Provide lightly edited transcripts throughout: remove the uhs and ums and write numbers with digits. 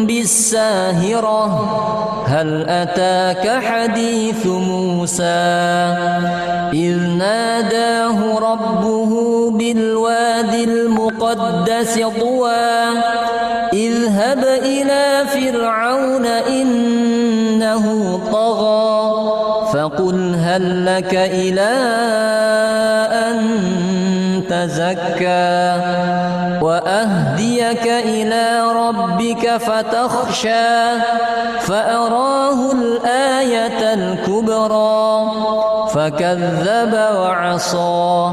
بالساهرة هل أتاك حديث موسى إذ ناداه ربه بالوادي المقدس طوى اذهب إلى فرعون إنه طغى فقل هل لك إلى أن تزكى وأهديك إلى ربك فتخشى فأراه الآية الكبرى فكذب وعصى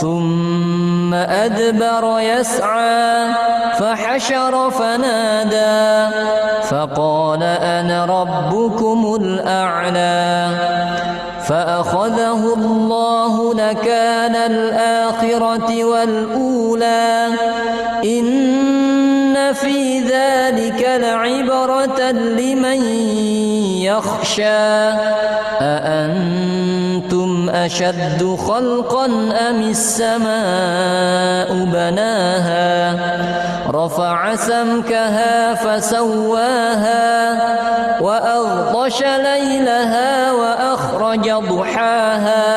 ثم أدبر يسعى فحشر فنادى فقال أنا ربكم الأعلى فأخذه الله نكال الآخرة والأولى إن في ذلك لعبرة لمن يخشى أأنتم أشد خلقا أم السماء بناها رفع سمكها فسواها وأغطش ليلها وأخرج ضحاها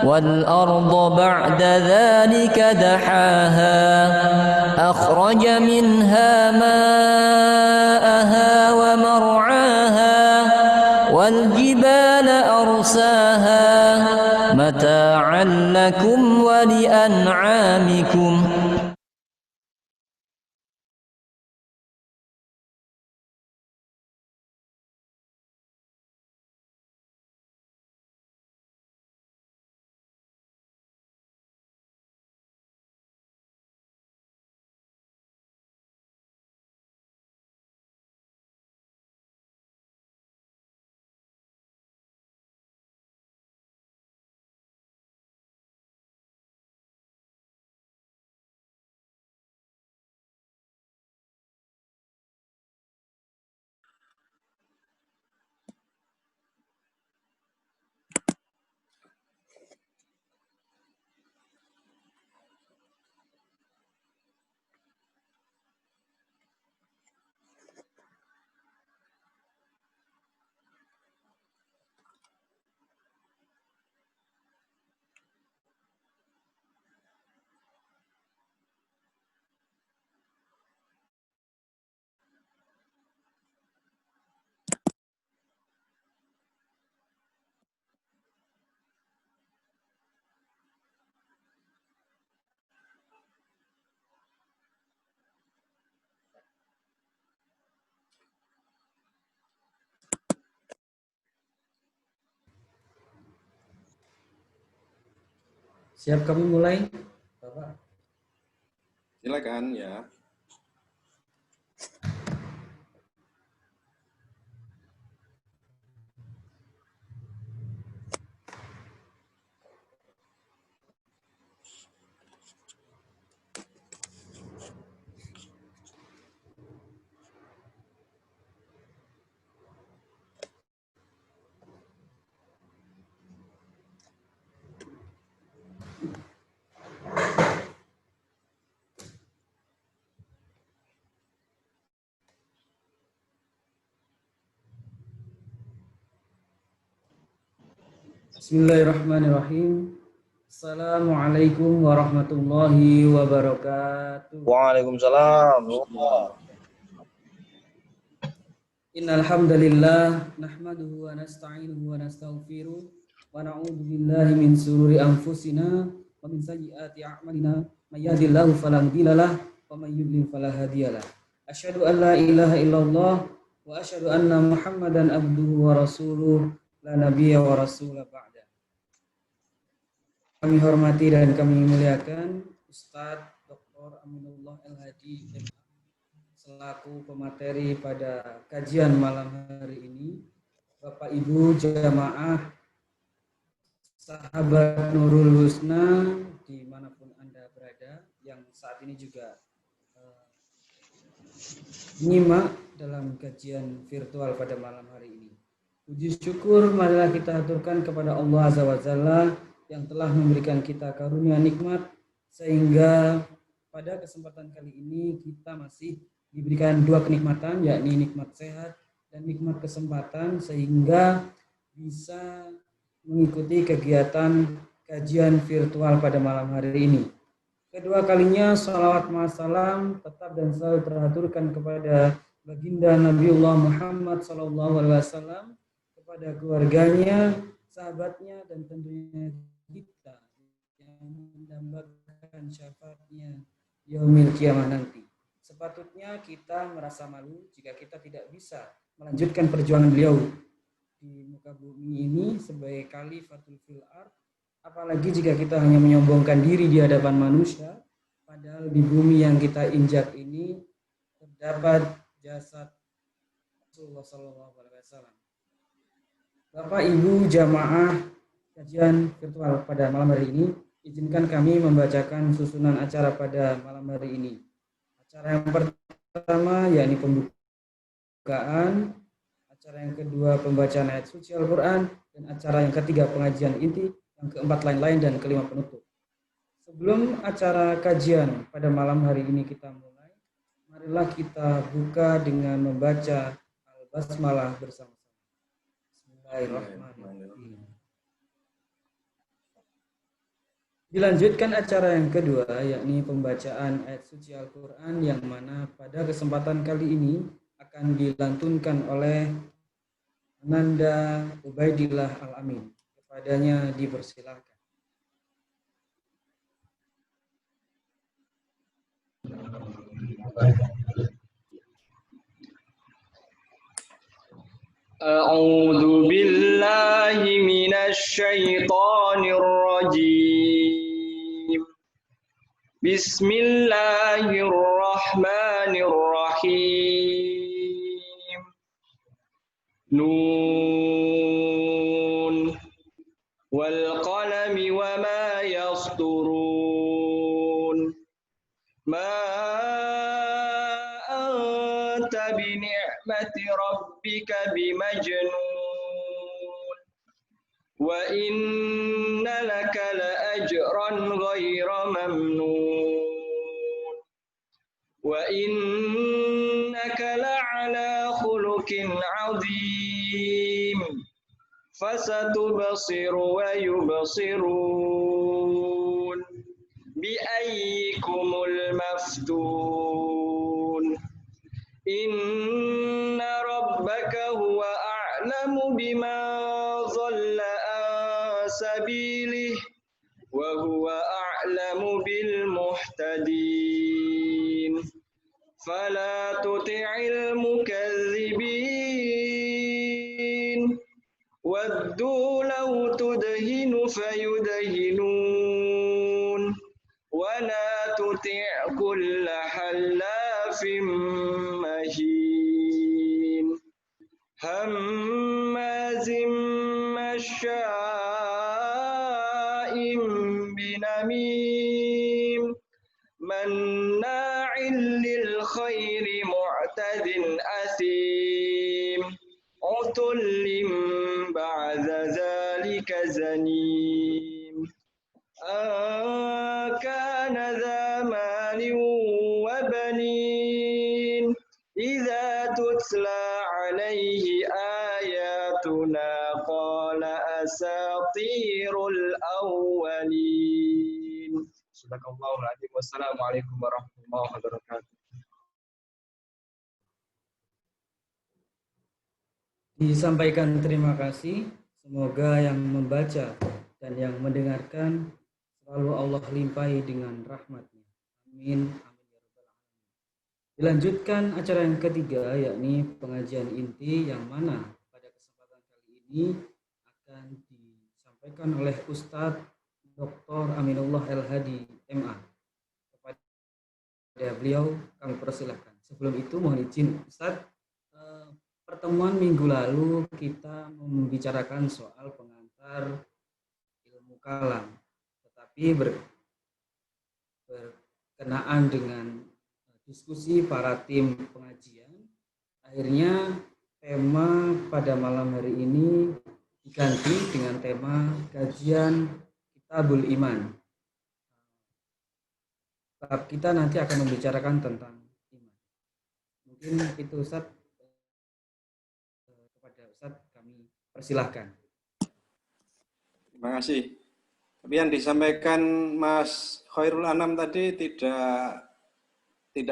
والأرض بعد ذلك دحاها أخرج منها ماءها ومرعاها والجبال أرساها متاعا لكم ولأنعامكم. Siap kami mulai, Bapak? Silakan ya. Bismillahirrahmanirrahim. Assalamualaikum warahmatullahi wabarakatuh. Waalaikumsalam. Innal hamdalillah nahmaduhu wa nasta'inuhu wa nastaghfiruh wa na'udzu billahi min shururi anfusina wa min sayyiati a'malina may yahdihillahu fala mudhillalah wa may yudlil fala hadiyalah. Asyhadu an la ilaha illallah wa asyhadu anna Muhammadan abduhu wa rasuluh la nabiyya wa rasula ba'da. Kami hormati dan kami muliakan Ustadz Dr. Aminullah El-Hadi selaku pemateri pada kajian malam hari ini, Bapak Ibu jamaah sahabat Nurul Husna dimanapun Anda berada yang saat ini juga menyimak dalam kajian virtual pada malam hari ini. Puji syukur marilah kita aturkan kepada Allah Azza wa Jalla yang telah memberikan kita karunia nikmat sehingga pada kesempatan kali ini kita masih diberikan dua kenikmatan, yakni nikmat sehat dan nikmat kesempatan, sehingga bisa mengikuti kegiatan kajian virtual pada malam hari ini. Kedua kalinya salawat salam tetap dan selalu teraturkan kepada baginda Nabiullah Muhammad SAW, kepada keluarganya, sahabatnya, dan tentunya kita yang mendambakan syafaatnya yaumil kiamah nanti. Sepatutnya kita merasa malu jika kita tidak bisa melanjutkan perjuangan beliau di muka bumi ini sebagai khalifatul fil ard, apalagi jika kita hanya menyombongkan diri di hadapan manusia, padahal di bumi yang kita injak ini terdapat jasad Rasulullah SAW. Bapak Ibu jamaah kajian virtual pada malam hari ini, izinkan kami membacakan susunan acara pada malam hari ini. Acara yang pertama yakni pembukaan, acara yang kedua pembacaan ayat suci Al-Quran, dan acara yang ketiga pengajian inti, yang keempat lain-lain, dan kelima penutup. Sebelum acara kajian pada malam hari ini kita mulai, marilah kita buka dengan membaca Al-Basmalah bersama-sama. Bismillahirrahmanirrahim. Dilanjutkan acara yang kedua, yakni pembacaan ayat suci Al-Quran, yang mana pada kesempatan kali ini akan dilantunkan oleh Ananda Ubaidillah Al-Amin. Kepadanya dipersilahkan. A'udzu billahi minasy syaithanir rajim. Bismillahirrahmanirrahim. Nun wal qalami wama yasturun. Ma anta bi ni'mati rabbika bimajnun. Wa inna laka la ajran ghaira mamnun. Wa innaka la'ala khuluqin 'adzim. Fasatubsiru wa yubsirun. Bi'ayyikumul maftun. Inna rabbaka huwa a'lamu biman dhalla an sabilihi wa huwa a'lamu bil muhtadin. Fala tuti'il mukadzibin. Waddu law tudhinu fayudhinun. Wa la tuti' kulla hallafin mahin. Hammazim masya'im binamim. Manna'il lil khairi mu'tadin asim. Utullim ba'da zalika zanim. Kana dha malin wa banin. Idza tutla alaihi ayatuna qala asatirul awwalin. Subhanallahul azim. Wassalamualaikum warahmatullahi wabarakatuh. Disampaikan terima kasih. Semoga yang membaca dan yang mendengarkan selalu Allah limpahi dengan rahmat-Nya. Amin. Amin ya rabbal alamin. Dilanjutkan acara yang ketiga, yakni pengajian inti, yang mana pada kesempatan kali ini akan disampaikan oleh Ustadz Dr. Aminullah El-Hadi MA. Kepada beliau kami persilahkan. Sebelum itu mohon izin Ustadz, pertemuan minggu lalu kita membicarakan soal pengantar ilmu kalam, tetapi berkenaan dengan diskusi para tim pengajian, akhirnya tema pada malam hari ini diganti dengan tema kajian Kitabul Iman. Bab kita nanti akan membicarakan tentang iman. Mungkin itu Ustadz, kepada Ustadz kami persilahkan. Terima kasih. Tapi yang disampaikan Mas Khairul Anam tadi tidak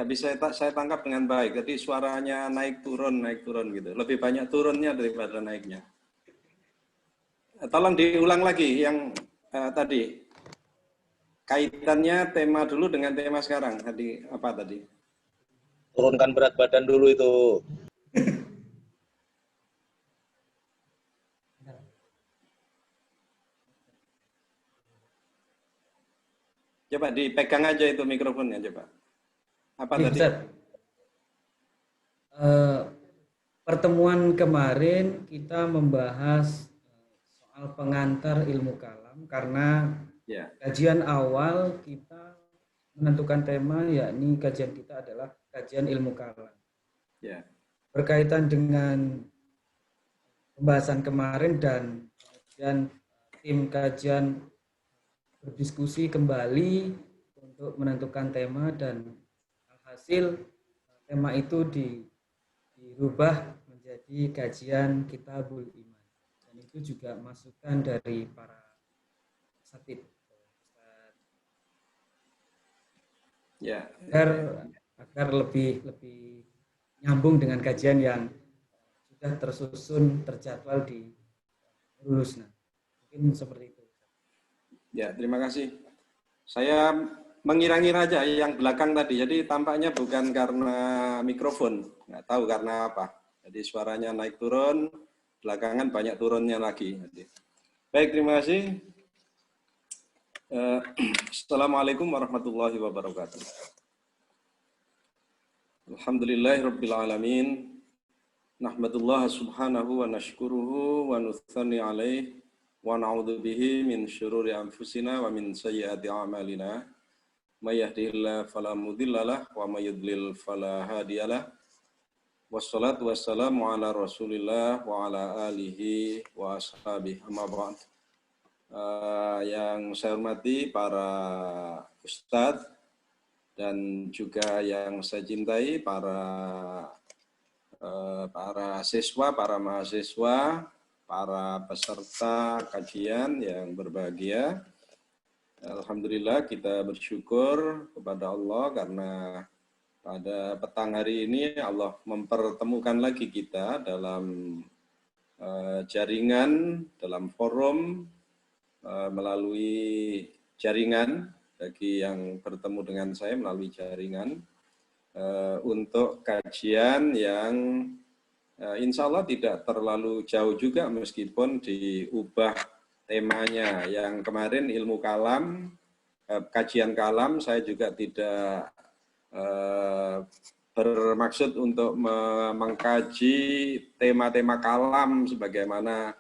bisa saya tangkap dengan baik. Jadi suaranya naik turun gitu. Lebih banyak turunnya daripada naiknya. Tolong diulang lagi yang tadi. Kaitannya tema dulu dengan tema sekarang. Tadi apa tadi? Turunkan berat badan dulu itu. Coba dipegang aja itu mikrofonnya coba. Apa tadi? Pertemuan kemarin kita membahas soal pengantar ilmu kalam karena kajian awal kita menentukan tema, yakni kajian kita adalah kajian ilmu kalam. Berkaitan dengan pembahasan kemarin dan tim kajian berdiskusi kembali untuk menentukan tema dan alhasil tema itu dirubah menjadi kajian Kitabul Iman, dan itu juga masukan dari para asatidz agar lebih nyambung dengan kajian yang sudah tersusun terjadwal di Rulusna. Mungkin seperti itu. Ya, terima kasih. Saya mengira-ngira aja yang belakang tadi. Jadi tampaknya bukan karena mikrofon, nggak tahu karena apa. Jadi suaranya naik turun, belakangan banyak turunnya lagi. Baik, terima kasih. Assalamualaikum warahmatullahi wabarakatuh. Alhamdulillahirabbil alamin. Nahmadullah subhanahu wa nashkuruhu wa nutsani alaihi wa na'udzu bihi min syururi anfusina wa min sayyiati a'malina. May yahdihillahu fala mudhillalah wa may yudlil fala hadiyalah. Wassalatu wassalamu ala Rasulillah wa ala alihi wa ashabihi. Amma ba'd. Yang saya hormati para ustadz dan juga yang saya cintai para siswa, para mahasiswa, para peserta kajian yang berbahagia. Alhamdulillah kita bersyukur kepada Allah karena pada petang hari ini Allah mempertemukan lagi kita dalam jaringan, dalam forum, melalui jaringan, bagi yang bertemu dengan saya melalui jaringan, untuk kajian yang insya Allah tidak terlalu jauh juga meskipun diubah temanya. Yang kemarin ilmu kalam, kajian kalam, saya juga tidak bermaksud untuk mengkaji tema-tema kalam sebagaimana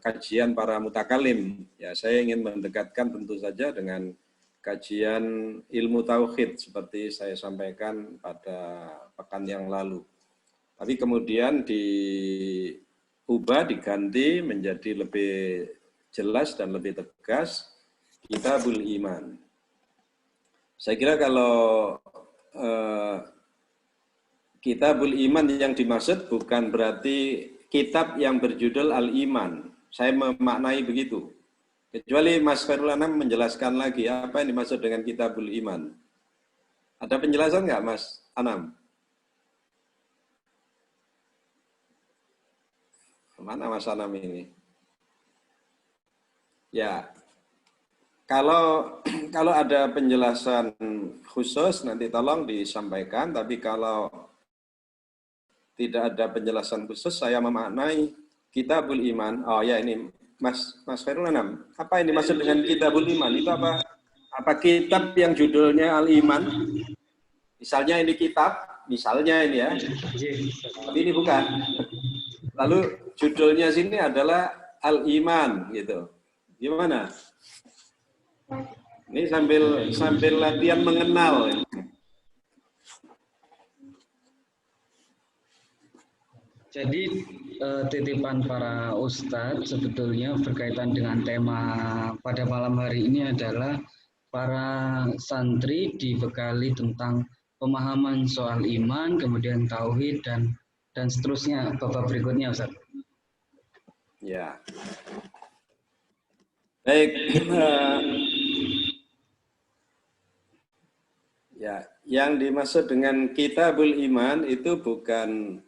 kajian para mutakalim. Ya, saya ingin mendekatkan tentu saja dengan kajian ilmu tauhid seperti saya sampaikan pada pekan yang lalu. Tapi kemudian diubah, diganti menjadi lebih jelas dan lebih tegas, Kitabul Iman. Saya kira kalau Kitabul Iman yang dimaksud bukan berarti kitab yang berjudul Al-Iman. Saya memaknai begitu. Kecuali Mas Khairul Anam menjelaskan lagi apa yang dimaksud dengan Kitabul Iman. Ada penjelasan nggak Mas Anam? Mana Mas Anam ini? Ya, kalau ada penjelasan khusus nanti tolong disampaikan. Tapi kalau tidak ada penjelasan khusus, saya memaknai Kitabul Iman. Oh ya, ini Mas Khairul Anam. Apa yang dimaksud dengan Kitabul Iman? Itu apa? Apa kitab yang judulnya Al-Iman? Misalnya ini kitab, misalnya ini ya. Tapi ini bukan. Lalu judulnya sini adalah Al-Iman gitu. Gimana? Ini sambil latihan mengenal. Jadi titipan para ustadz sebetulnya berkaitan dengan tema pada malam hari ini adalah para santri dibekali tentang pemahaman soal iman, kemudian tauhid dan seterusnya bab berikutnya, Ustaz. Ya. Baik. Ya, yang dimaksud dengan kitabul iman itu bukan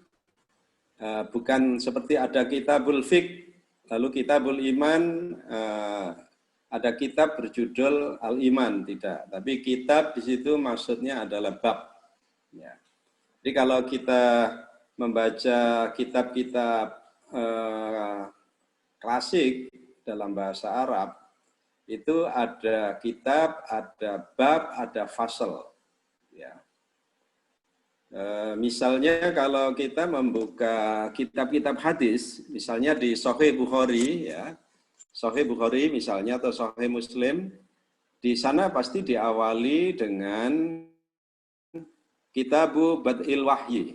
seperti ada kitabul fiqh, lalu kitabul iman ada kitab berjudul al-iman, tidak. Tapi kitab di situ maksudnya adalah bab. Ya. Jadi kalau kita membaca kitab-kitab klasik dalam bahasa Arab, itu ada kitab, ada bab, ada fasal. Ya. Misalnya kalau kita membuka kitab-kitab hadis, misalnya di Sahih Bukhari, ya, Sahih Bukhari misalnya atau Sahih Muslim, di sana pasti diawali dengan Kitabu Bad'il Wahyi,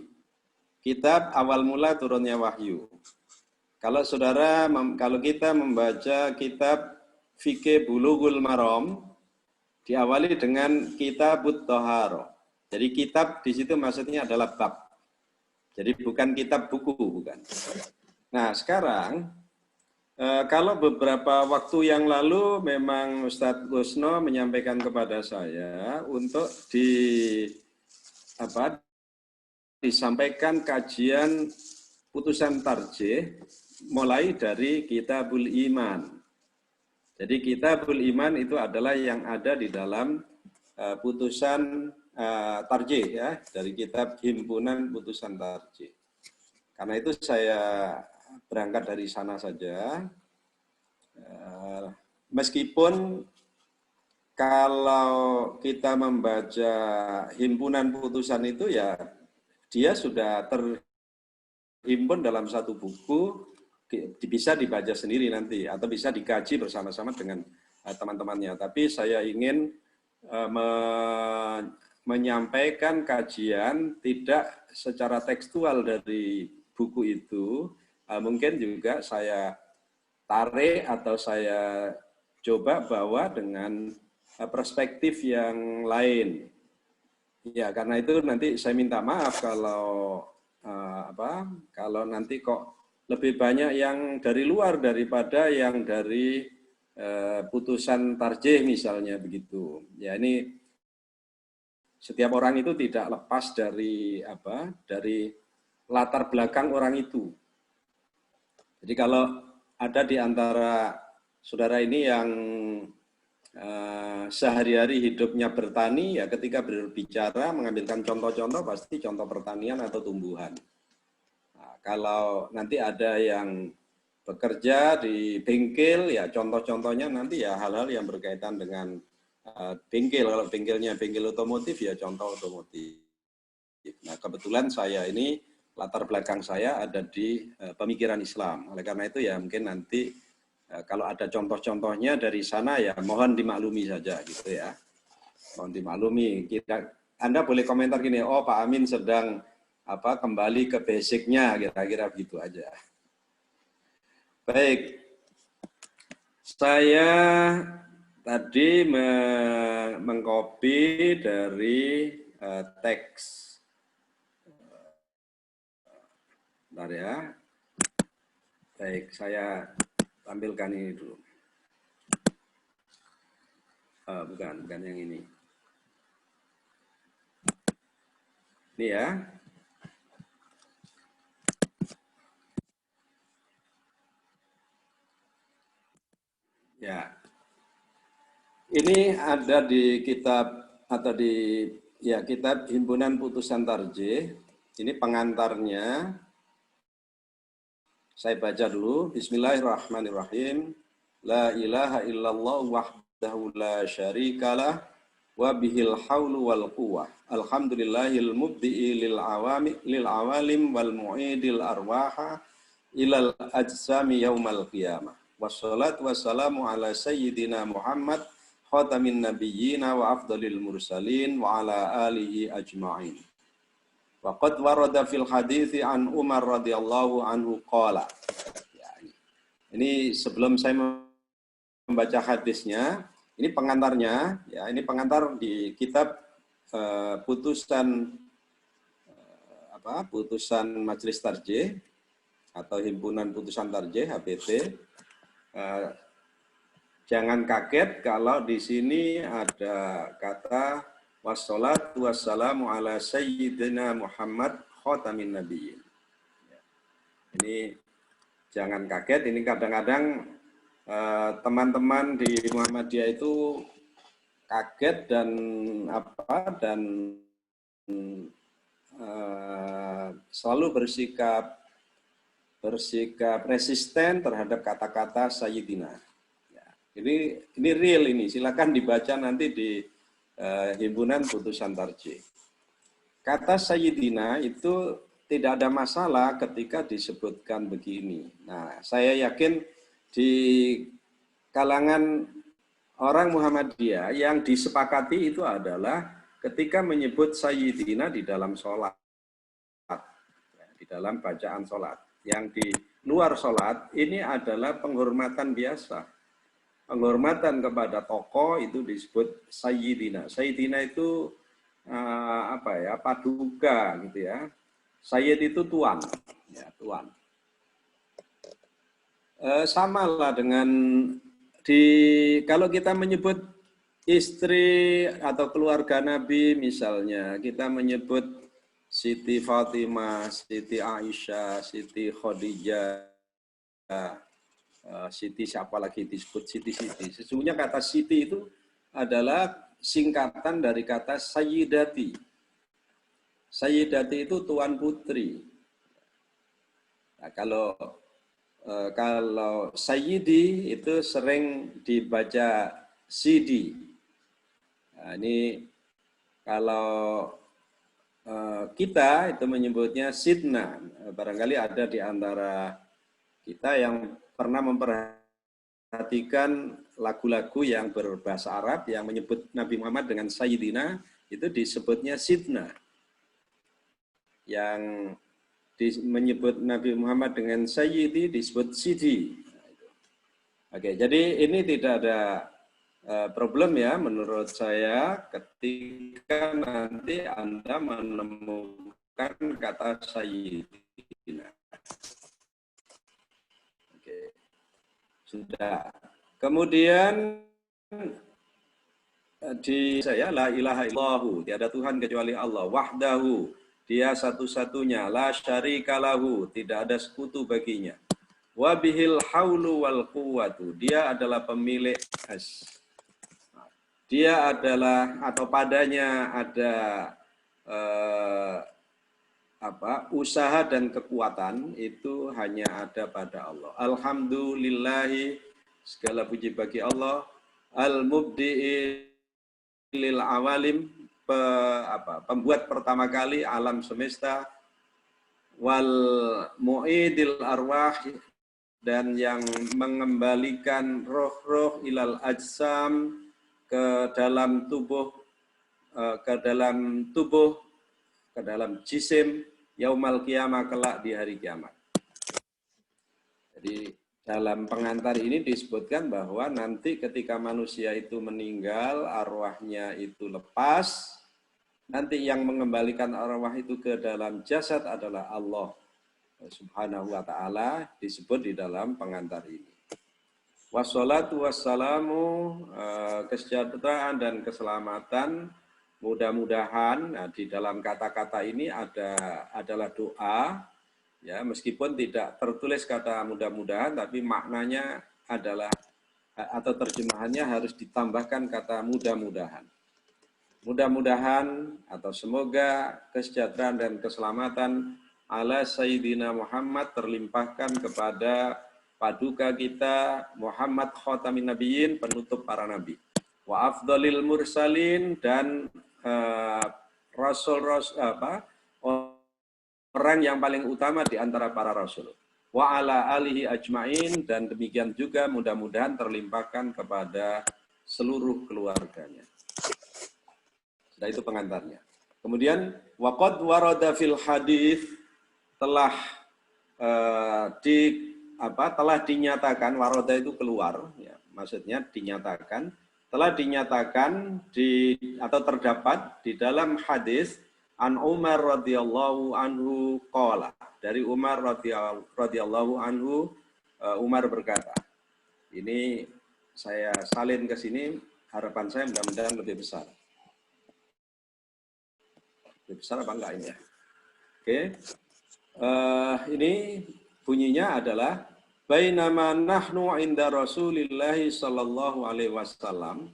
kitab awal mula turunnya wahyu. Kalau kalau kita membaca kitab Fikih Bulughul Maram, diawali dengan Kitabut Thahara. Jadi kitab di situ maksudnya adalah bab. Jadi bukan kitab buku, bukan. Nah sekarang, kalau beberapa waktu yang lalu memang Ustadz Gusno menyampaikan kepada saya untuk disampaikan kajian putusan tarjih mulai dari Kitabul Iman. Jadi Kitabul Iman itu adalah yang ada di dalam putusan tarjih, ya, dari kitab Himpunan Putusan Tarjih. Karena itu saya berangkat dari sana saja. Meskipun kalau kita membaca Himpunan Putusan itu, ya dia sudah terhimpun dalam satu buku, bisa dibaca sendiri nanti atau bisa dikaji bersama-sama dengan teman-temannya. Tapi saya ingin menyampaikan kajian tidak secara tekstual dari buku itu, mungkin juga saya tarik atau saya coba bawa dengan perspektif yang lain. Ya, karena itu nanti saya minta maaf kalau kalau nanti kok lebih banyak yang dari luar daripada yang dari putusan tarjih misalnya begitu. Ya, ini setiap orang itu tidak lepas dari dari latar belakang orang itu. Jadi kalau ada di antara saudara ini yang sehari-hari hidupnya bertani, ya ketika berbicara mengambilkan contoh-contoh pasti contoh pertanian atau tumbuhan. Nah, kalau nanti ada yang bekerja di bengkel, ya contoh-contohnya nanti ya hal-hal yang berkaitan dengan bengkel. Kalau bengkelnya bengkel otomotif, ya contoh otomotif. Nah, kebetulan saya ini latar belakang saya ada di pemikiran Islam. Oleh karena itu ya mungkin nanti kalau ada contoh-contohnya dari sana ya mohon dimaklumi saja gitu ya. Mohon dimaklumi. Anda boleh komentar gini, oh Pak Amin sedang kembali ke basicnya, kira-kira begitu aja. Baik. Saya tadi mengcopy dari teks. Bentar ya. Baik, saya tampilkan ini dulu. Bukan yang ini. Ini ya. Ya. Ini ada di kitab atau di kitab Himpunan Putusan Tarjih. Ini pengantarnya. Saya baca dulu. Bismillahirrahmanirrahim. La ilaha illallah wahdahu la syarikalah wa bihil haulu wal quwwah. Alhamdulillahil mubdi'i lil awalim wal mu'idil arwaha ilal ajsami yaumal qiyamah. Wassalatu wassalamu ala sayyidina Muhammad khatamin nabiyyina wa afdalil mursalin wa ala alihi ajma'in. Wa qad warada fil hadithi an Umar radhiyallahu anhu qala. Ya, ini sebelum saya membaca hadisnya, ini pengantarnya, ya ini pengantar di kitab putusan putusan Majelis Tarjih atau Himpunan Putusan Tarjih HPT. Jangan kaget kalau di sini ada kata wassalatu wassalamu ala sayyidina Muhammad khatamin nabiyyin. Ini jangan kaget, ini kadang-kadang teman-teman di Muhammadiyah itu kaget dan selalu bersikap resisten terhadap kata-kata Sayyidina. Ya, ini real ini, silakan dibaca nanti di Himpunan Putusan Tarjih. Kata Sayyidina itu tidak ada masalah ketika disebutkan begini. Nah, saya yakin di kalangan orang Muhammadiyah yang disepakati itu adalah ketika menyebut Sayyidina di dalam sholat, di dalam bacaan sholat. Yang di luar sholat ini adalah penghormatan biasa. Penghormatan kepada tokoh itu disebut Sayyidina. Sayyidina itu paduka gitu ya. Sayyid itu tuan, ya tuan. Samalah dengan kalau kita menyebut istri atau keluarga Nabi misalnya, kita menyebut Siti Fatimah, Siti Aisyah, Siti Khadijah, Siti siapa lagi disebut Siti-Siti. Sesungguhnya kata Siti itu adalah singkatan dari kata Sayyidati. Sayyidati itu tuan putri. Nah, kalau Sayyidi itu sering dibaca Sidi. Nah, ini kalau kita itu menyebutnya Sidna. Barangkali ada di antara kita yang pernah memperhatikan lagu-lagu yang berbahasa Arab yang menyebut Nabi Muhammad dengan Sayyidina, itu disebutnya Sidna. Yang menyebut Nabi Muhammad dengan Sayyidi disebut Sidi. Oke, jadi ini tidak ada problem ya menurut saya ketika nanti Anda menemukan kata Sayyidina. Oke, sudah. Kemudian di saya la ilaha illallahu, tiada Tuhan kecuali Allah, wahdahu, dia satu-satunya, la syarikalahu, tidak ada sekutu baginya. Wa bihil haulu wal quwwatu, dia adalah pemilik dia adalah atau padanya ada usaha dan kekuatan itu hanya ada pada Allah. Alhamdulillahi, segala puji bagi Allah, al-mubdi'i lil awalim, pembuat pertama kali alam semesta, wal mu'idil arwah, dan yang mengembalikan roh-roh ilal ajsam, ke dalam tubuh, ke dalam jisim, yaumal qiyamah, kelak di hari kiamat. Jadi dalam pengantar ini disebutkan bahwa nanti ketika manusia itu meninggal, arwahnya itu lepas, nanti yang mengembalikan arwah itu ke dalam jasad adalah Allah Subhanahu wa ta'ala, disebut di dalam pengantar ini. Wassalatu wassalamu, kesejahteraan dan keselamatan, mudah-mudahan, nah, di dalam kata-kata ini adalah doa, ya, meskipun tidak tertulis kata mudah-mudahan, tapi maknanya adalah, atau terjemahannya harus ditambahkan kata mudah-mudahan. Mudah-mudahan atau semoga kesejahteraan dan keselamatan ala Sayyidina Muhammad terlimpahkan kepada paduka kita Muhammad khatamin nabiyyin, penutup para nabi. Wa afdalil mursalin, dan orang yang paling utama di antara para rasul. Wa ala alihi ajmain, dan demikian juga mudah-mudahan terlimpahkan kepada seluruh keluarganya. Nah, itu pengantarnya. Kemudian waqad warada fil hadis, telah telah dinyatakan, waroda itu keluar, ya, maksudnya dinyatakan telah dinyatakan atau terdapat di dalam hadis an Umar radhiyallahu anhu qala, dari Umar radhiyallahu anhu, Umar berkata. Ini saya salin ke sini, harapan saya mudah-mudahan lebih besar. Lebih besar apa enggak ini ya? Oke. Ini bunyinya adalah bainama nahnu inda Rasulillahi sallallahu alaihi wasallam,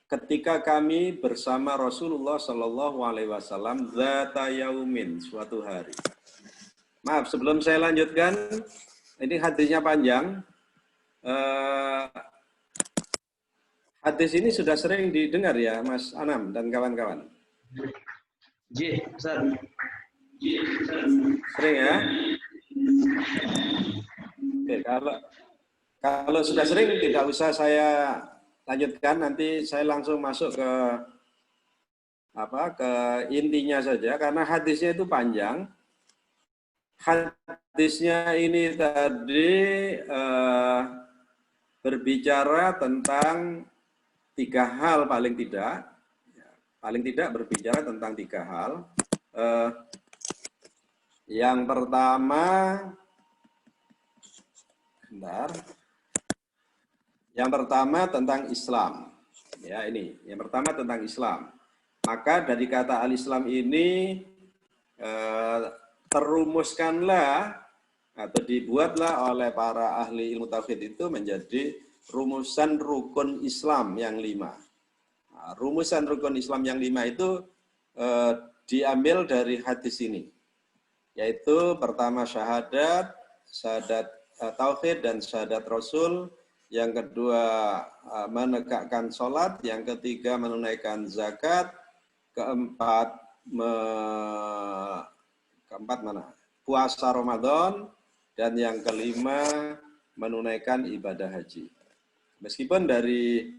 ketika kami bersama Rasulullah sallallahu alaihi wasallam dzata yaumin, suatu hari. Maaf, sebelum saya lanjutkan, ini hadisnya panjang. Hadis ini sudah sering didengar ya, Mas Anam dan kawan-kawan. J, Ustaz. Sering ya? Oke, kalau sudah sering tidak usah saya lanjutkan, nanti saya langsung masuk ke intinya saja, karena hadisnya itu panjang. Hadisnya ini tadi berbicara tentang 3 hal paling tidak. Paling tidak berbicara tentang 3 hal. Yang pertama, Yang pertama tentang Islam. Ya, ini. Yang pertama tentang Islam. Maka dari kata al-Islam ini terumuskanlah atau dibuatlah oleh para ahli ilmu tauhid itu menjadi rumusan rukun Islam yang 5. Nah, rumusan rukun Islam yang 5 itu diambil dari hadis ini, yaitu pertama syahadat tauhid dan syahadat Rasul, yang kedua menegakkan sholat, yang ketiga menunaikan zakat, keempat puasa Ramadan, dan yang kelima menunaikan ibadah haji. Meskipun dari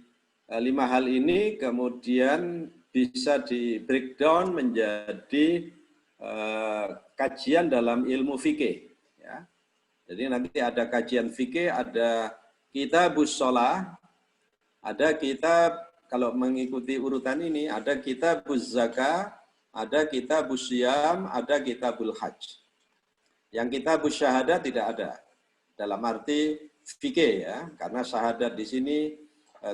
5 hal ini kemudian bisa di breakdown menjadi kajian dalam ilmu fikih. Ya. Jadi nanti ada kajian fikih, ada kitabus shalah, ada kitab, kalau mengikuti urutan ini, ada kitabuz zakah, ada kitabus syiyam, ada kitabul hajj. Yang kitabus syahadat tidak ada, dalam arti fikih ya, karena syahadat di sini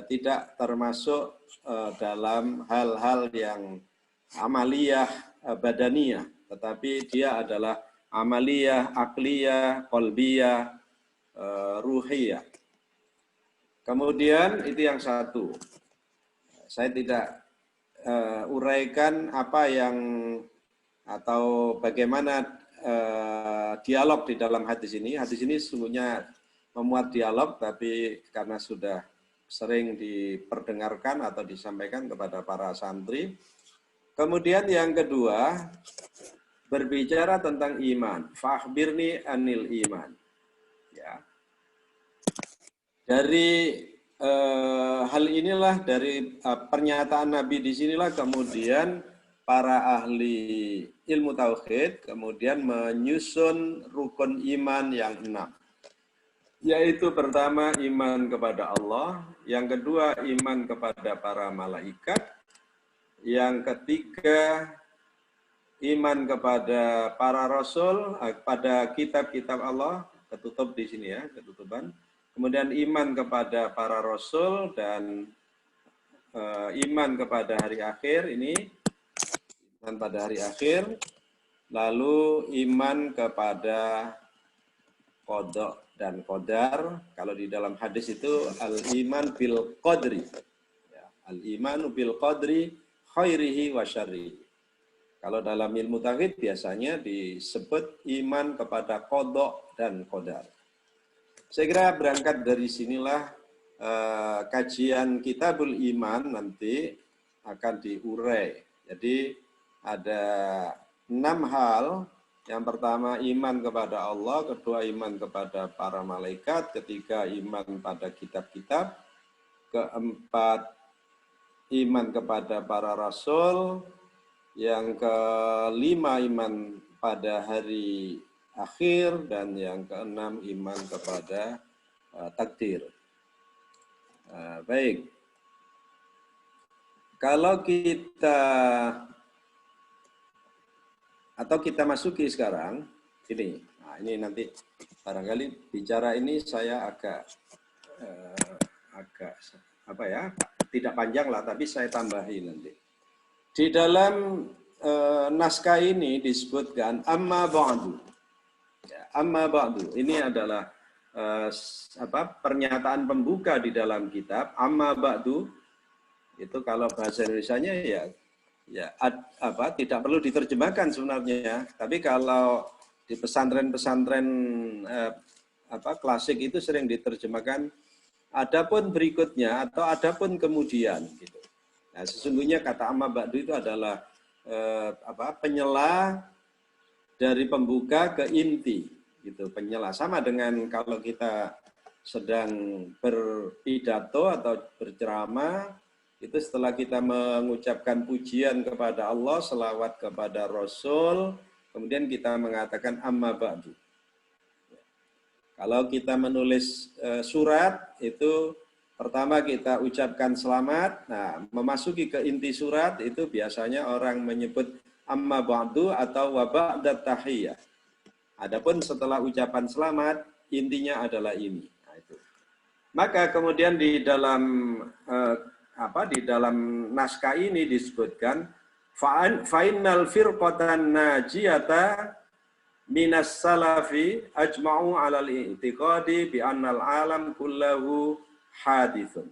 tidak termasuk dalam hal-hal yang amaliyah badaniyah, tetapi dia adalah amaliyah, akliyah, qalbiyah, ruhiyah. Kemudian itu yang satu. Saya tidak uraikan apa yang atau bagaimana dialog di dalam hadis ini. Hadis ini sesungguhnya memuat dialog, tapi karena sudah sering diperdengarkan atau disampaikan kepada para santri. Kemudian yang kedua, berbicara tentang iman. Fa'akhbirni anil iman. Ya. Dari hal inilah, dari pernyataan Nabi di sinilah kemudian para ahli ilmu tauhid kemudian menyusun rukun iman yang 6. Yaitu pertama iman kepada Allah, yang kedua iman kepada para malaikat, yang ketiga iman kepada para rasul, pada kitab-kitab Allah, ketutup di sini ya, ketutupan. Kemudian iman kepada para rasul dan iman kepada hari akhir, ini iman pada hari akhir. Lalu iman kepada qada dan qadar. Kalau di dalam hadis itu al-iman bil qadri. Ya, al-iman bil qadri khairihi wa syarrihi. Kalau dalam ilmu tauhid biasanya disebut iman kepada qada dan qadar. Saya kira berangkat dari sinilah kajian Kitabul Iman nanti akan diurai. Jadi ada 6 hal. Yang pertama iman kepada Allah, kedua iman kepada para malaikat, ketiga iman pada kitab-kitab, keempat iman kepada para rasul, yang kelima iman pada hari akhir, dan yang keenam iman kepada takdir. Baik. Kalau kita masuki sekarang ini. Nah, ini nanti barangkali bicara ini saya agak apa ya? Tidak panjang lah, tapi saya tambahin nanti. Di dalam naskah ini disebutkan amma ba'du. Ya, amma ba'du. Ini adalah pernyataan pembuka di dalam kitab. Amma ba'du itu kalau bahasa Indonesianya tidak perlu diterjemahkan sebenarnya. Tapi kalau di pesantren-pesantren klasik itu sering diterjemahkan adapun berikutnya atau adapun kemudian gitu. Nah, sesungguhnya kata amma ba'du itu adalah penyela dari pembuka ke inti gitu, penyela. Sama dengan kalau kita sedang berpidato atau berceramah, itu setelah kita mengucapkan pujian kepada Allah, selawat kepada Rasul, kemudian kita mengatakan amma ba'du. Kalau kita menulis surat, itu pertama kita ucapkan selamat. Nah, memasuki ke inti surat itu biasanya orang menyebut amma ba'du atau wa ba'da tahiyyah. Adapun setelah ucapan selamat, intinya adalah ini. Nah, itu. Maka kemudian di dalam naskah ini disebutkan fa'innal firqatan najiyata minas salafi ajma'u 'alal i'tiqadi bi annal alam kullahu hadithun.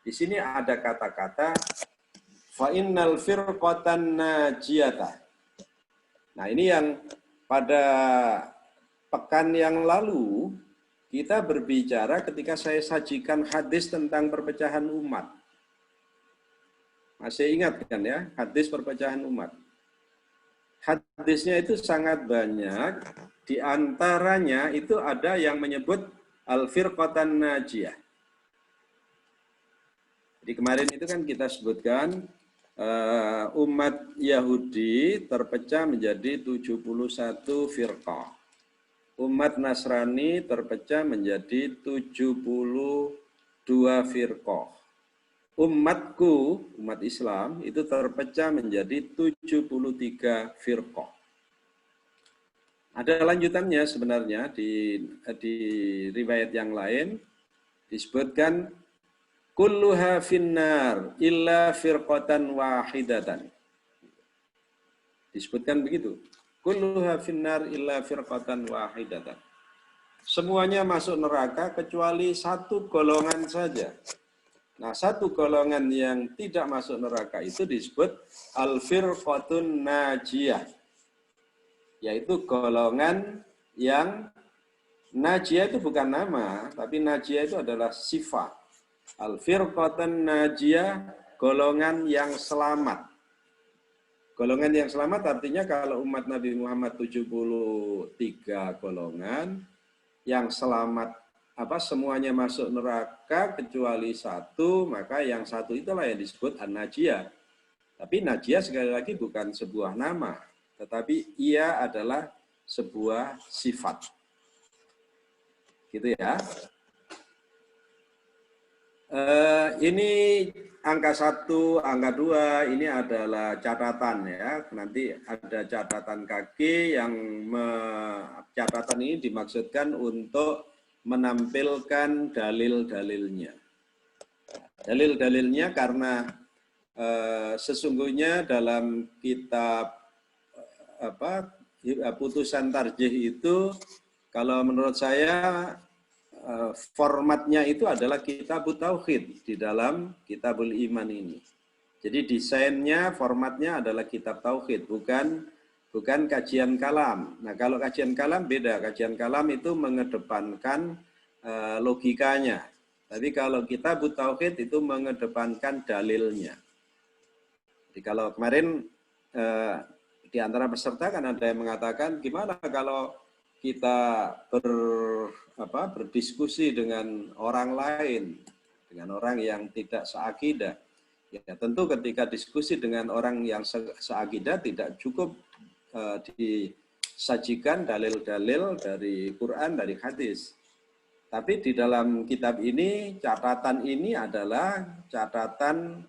Di sini ada kata-kata fa'innal firqatan najiyata. Nah, ini yang pada pekan yang lalu kita berbicara ketika saya sajikan hadis tentang perpecahan umat. Masih ingat kan ya, hadis perpecahan umat. Hadisnya itu sangat banyak, di antaranya itu ada yang menyebut al-firqatan najiyah. Jadi kemarin itu kan kita sebutkan umat Yahudi terpecah menjadi 71 firqah. Umat Nasrani terpecah menjadi 72 firqah. Umatku, umat Islam, itu terpecah menjadi 73 firqah. Ada lanjutannya sebenarnya di riwayat yang lain, disebutkan kulluha finnar illa firqatan wahidatan. Disebutkan begitu. Kulluha finnar illa firqatan wahidatan. Semuanya masuk neraka kecuali satu golongan saja. Nah, satu golongan yang tidak masuk neraka itu disebut al-firqatun najiyah. Yaitu golongan yang najiyah itu bukan nama, tapi najiyah itu adalah sifat. Al-firqatun najiyah, golongan yang selamat. Golongan yang selamat artinya kalau umat Nabi Muhammad 73 golongan, yang selamat semuanya masuk neraka kecuali satu, maka yang satu itulah yang disebut an-najiyah. Tapi najiyah sekali lagi bukan sebuah nama, tetapi ia adalah sebuah sifat. Gitu ya. Ini angka 1, angka 2, ini adalah catatan ya. Nanti ada catatan kaki yang catatan ini dimaksudkan untuk menampilkan dalil-dalilnya. Dalil-dalilnya karena sesungguhnya dalam kitab putusan tarjih itu, kalau menurut saya formatnya itu adalah kitabut tauhid di dalam kitabul iman ini. Jadi desainnya, formatnya adalah kitab tauhid, bukan kajian kalam. Nah, kalau kajian kalam beda. Kajian kalam itu mengedepankan logikanya. Tapi kalau kitabut tauhid itu mengedepankan dalilnya. Jadi kalau kemarin di antara peserta kan ada yang mengatakan, gimana kalau kita berdiskusi dengan orang lain, dengan orang yang tidak seakidah. Ya, tentu ketika diskusi dengan orang yang seakidah tidak cukup disajikan dalil-dalil dari Quran, dari hadis. Tapi di dalam kitab ini, catatan ini adalah catatan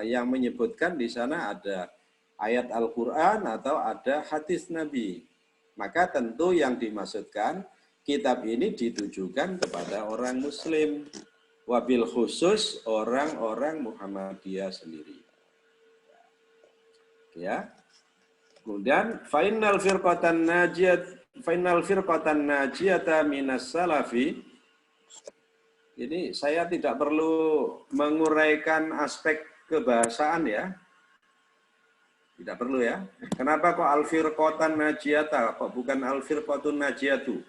yang menyebutkan di sana ada ayat Al-Quran atau ada hadis Nabi. Maka tentu yang dimaksudkan, kitab ini ditujukan kepada orang Muslim. Wabil khusus orang-orang Muhammadiyah sendiri. Ya. Kemudian final firqatan najiyata minas salafi. Ini saya tidak perlu menguraikan aspek kebahasaan ya. Tidak perlu ya. Kenapa kok al-firqatan najiyata, kok bukan al-firqatun najiyatu?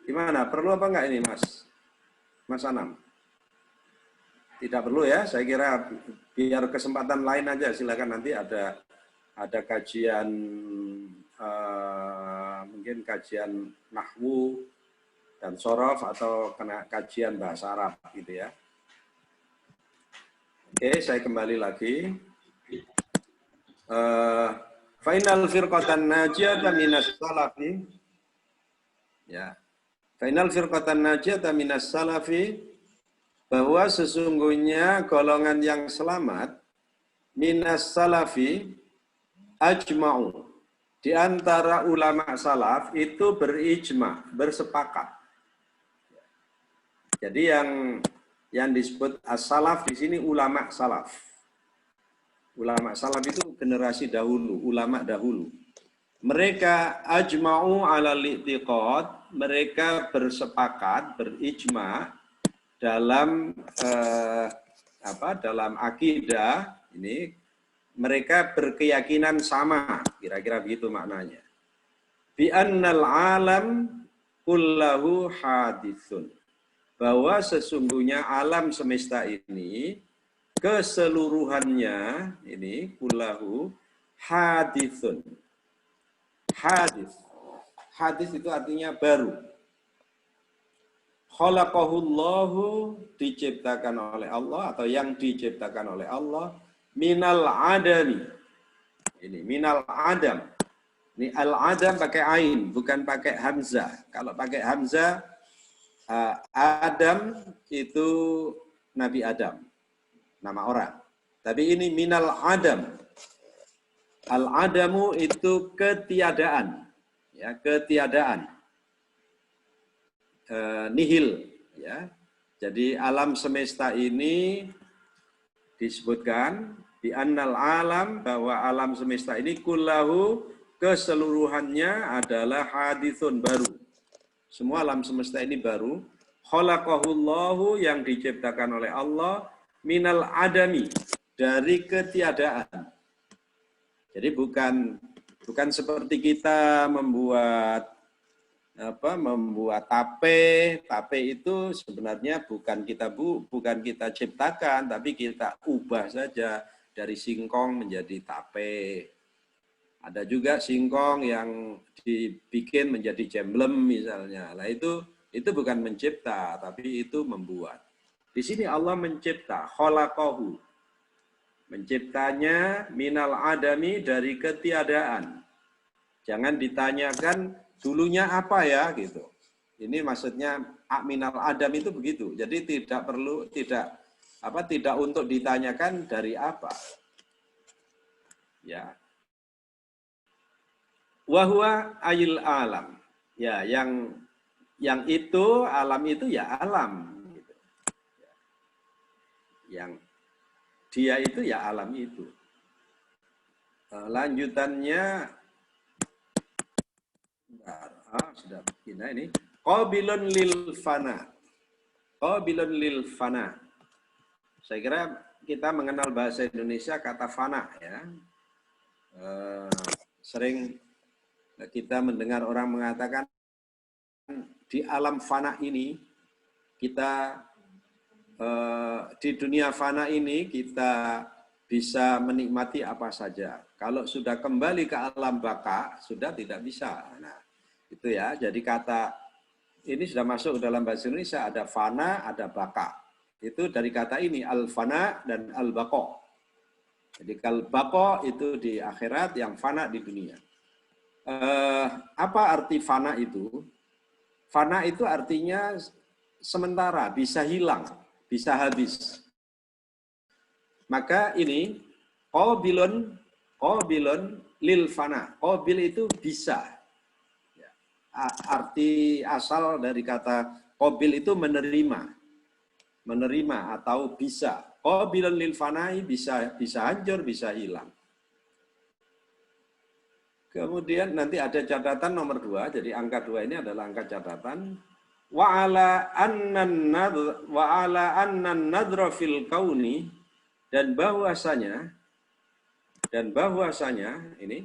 Gimana? Perlu apa enggak ini Mas? Mas Anam? Tidak perlu ya, saya kira biar kesempatan lain aja, silakan nanti ada kajian mungkin kajian nahwu dan sorof atau kena kajian bahasa Arab gitu ya. Oke, saya kembali lagi. Final firqatan najiyata minas salafi. Ya. Final firqatan najiyata minas salafi, bahwa sesungguhnya golongan yang selamat minas salafi ajma'u, di antara ulama salaf itu berijma, bersepakat. Jadi yang disebut as-salaf di sini ulama salaf. Ulama salaf itu generasi dahulu, ulama dahulu. Mereka ajma'u ala li'tiqad, mereka bersepakat, berijma dalam dalam akidah ini, mereka berkeyakinan sama, kira-kira begitu maknanya. Bi annal alam kullahu haditsun, bahwa sesungguhnya alam semesta ini keseluruhannya ini kullahu haditsun. Hadis itu artinya baru. Khalaqahullahu, diciptakan oleh Allah atau yang diciptakan oleh Allah, minal adami. Ini minal adam. Ini al-adam pakai ain, bukan pakai hamzah. Kalau pakai hamzah, Adam itu Nabi Adam, nama orang. Tapi ini minal adam. Al-adamu itu ketiadaan, ya, ketiadaan. Nihil, ya. Jadi alam semesta ini disebutkan di annal alam, bahwa alam semesta ini kullahu, keseluruhannya adalah haditsun, baru. Semua alam semesta ini baru. Khalaqahullahu, yang diciptakan oleh Allah, minal adami, dari ketiadaan. Jadi bukan seperti kita membuat tape itu sebenarnya bukan kita ciptakan, tapi kita ubah saja dari singkong menjadi tape. Ada juga singkong yang dibikin menjadi jemblem misalnya. Nah itu bukan mencipta, tapi itu membuat. Di sini Allah mencipta, khalaqahu, menciptanya minal adami, dari ketiadaan. Jangan ditanyakan dulunya apa ya gitu. Ini maksudnya minal adam itu begitu. Jadi tidak untuk ditanyakan dari apa. Ya. Wahwa ayil alam. Ya, yang itu alam itu ya alam gitu. Yang dia itu ya alam itu. Lanjutannya sudah begini ini. Qabilun lil fana. Qabilun lil fana. Saya kira kita mengenal bahasa Indonesia kata fana ya. Sering kita mendengar orang mengatakan di alam fana ini kita di dunia fana ini kita bisa menikmati apa saja. Kalau sudah kembali ke alam baka sudah tidak bisa. Nah, itu ya, jadi kata ini sudah masuk dalam bahasa Indonesia, ada fana, ada baka. Itu dari kata ini, al-fana dan al-baqo. Jadi al-baqo itu di akhirat, yang fana di dunia. Apa arti fana itu? Fana itu artinya sementara, bisa hilang, bisa habis. Maka ini qabilun lil fana. Qabil itu bisa. Arti asal dari kata qabil itu menerima. Menerima atau bisa. Qabilun lil fanai bisa hancur, bisa hilang. Kemudian nanti ada catatan nomor 2, jadi angka 2 ini adalah angka catatan. Wa ala annan nadra fil kauni, dan bahwasanya ini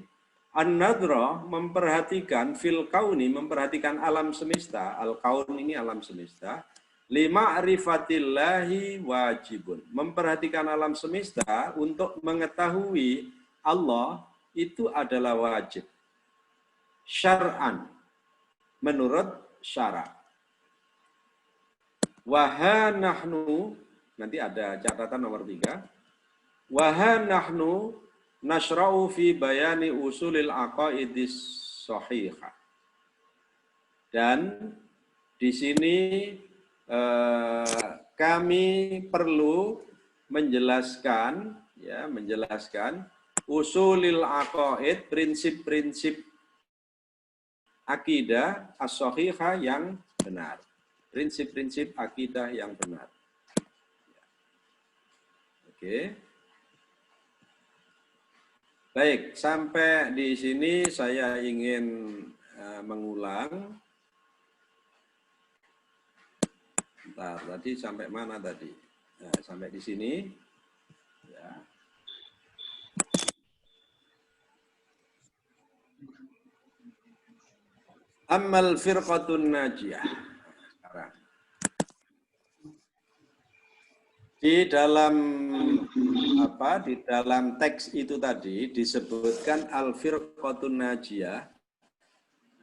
an-nadra memperhatikan fil kauni, memperhatikan alam semesta, al-kaun ini alam semesta, lima'rifatillahi wajibun. Memperhatikan alam semesta untuk mengetahui Allah itu adalah wajib. Syar'an, menurut syara'. Waha nahnu, nanti ada catatan nomor 3. Waha nahnu nasra'u fi bayani usulil aqaidis sahihah. Dan di sini kami perlu menjelaskan usulil aqaid, prinsip-prinsip akidah as-sahihah yang benar. Prinsip-prinsip akidah yang benar. Oke. Baik, sampai di sini saya ingin mengulang. Bentar, tadi sampai mana tadi? Nah, sampai di sini. Ya. Ammal firqatun najiyah. Sekarang. Di dalam teks itu tadi disebutkan al-firqatun najiyah.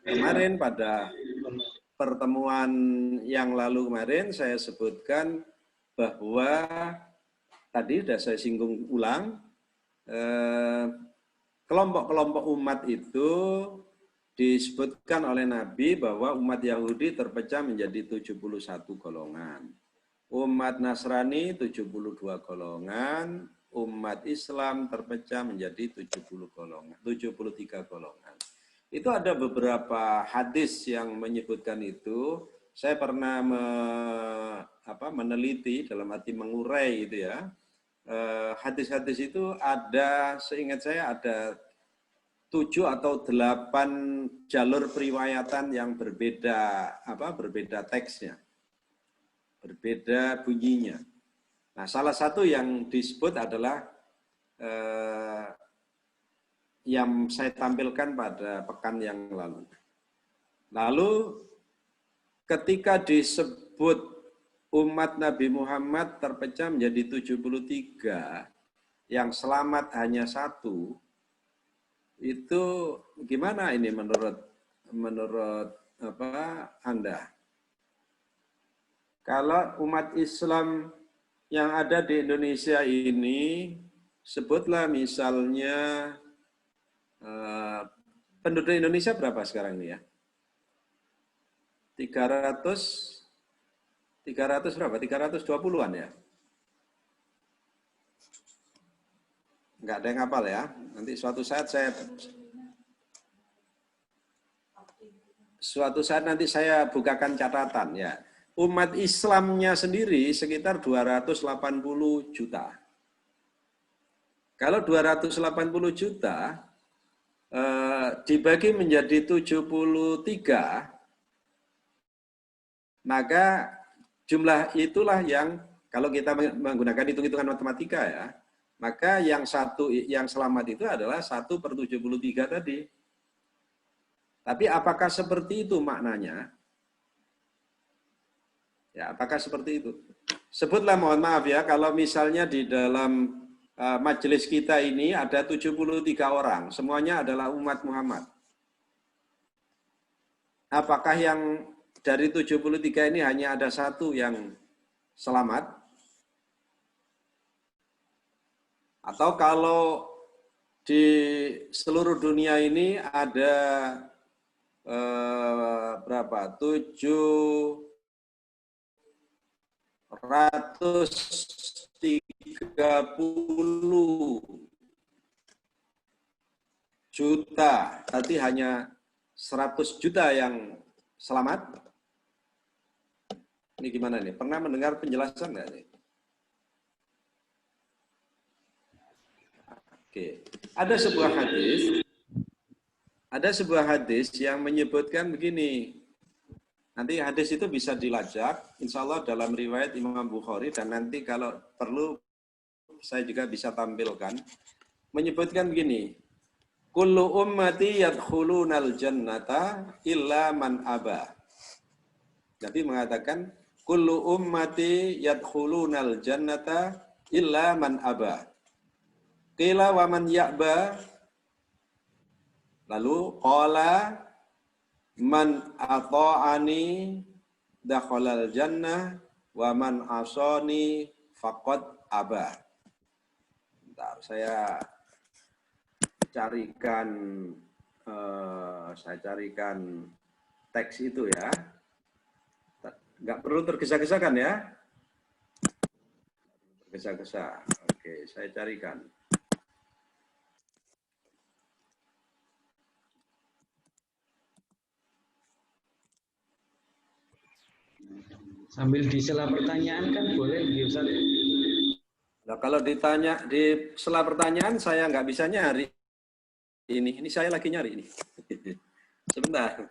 Kemarin pada pertemuan yang lalu kemarin saya sebutkan bahwa tadi sudah saya singgung ulang, kelompok-kelompok umat itu disebutkan oleh Nabi bahwa umat Yahudi terpecah menjadi 71 golongan. Umat Nasrani 72 golongan, umat Islam terpecah menjadi 73 golongan. Itu ada beberapa hadis yang menyebutkan itu. Saya pernah meneliti, dalam arti mengurai itu ya. Hadis-hadis itu ada, seingat saya ada 7 atau 8 jalur periwayatan yang berbeda teksnya, berbeda bunyinya. Nah, salah satu yang disebut adalah yang saya tampilkan pada pekan yang lalu. Lalu ketika disebut umat Nabi Muhammad terpecah menjadi 73, yang selamat hanya 1, itu gimana ini menurut Anda? Kalau umat Islam yang ada di Indonesia ini, sebutlah misalnya penduduk Indonesia berapa sekarang ini ya? 300 berapa? 320-an ya? Enggak ada yang hafal ya. Nanti suatu saat nanti saya bukakan catatan ya. Umat Islamnya sendiri sekitar 280 juta. Kalau 280 juta dibagi menjadi 73, maka jumlah itulah yang kalau kita menggunakan hitung-hitungan matematika ya, maka yang selamat itu adalah 1/73 tadi. Tapi apakah seperti itu maknanya? Ya, apakah seperti itu? Sebutlah, mohon maaf ya, kalau misalnya di dalam majelis kita ini ada 73 orang, semuanya adalah umat Muhammad. Apakah yang dari 73 ini hanya ada 1 yang selamat? Atau kalau di seluruh dunia ini ada berapa? 730 juta. Tadi hanya 100 juta yang selamat. Ini gimana nih? Pernah mendengar penjelasan nggak nih? Oke. Ada sebuah hadis yang menyebutkan begini. Nanti hadis itu bisa dilacak, insya Allah dalam riwayat Imam Bukhari, dan nanti kalau perlu saya juga bisa tampilkan. Menyebutkan begini, kullu ummati yadkhulunal jannata illa man aba. Nabi mengatakan, kullu ummati yadkhulunal jannata illa man aba. Qila wa man ya'ba. Lalu qala man ata'ani dakhalal jannah wa man asani faqad aba. Bentar, saya carikan teks itu ya. Nggak perlu tergesa-gesa kan ya? Tergesa-gesa. Oke, saya carikan. Sambil di sela pertanyaan kan boleh di Ustaz. Nah, kalau ditanya di sela pertanyaan saya nggak bisa nyari. Ini saya lagi nyari ini. Sebentar.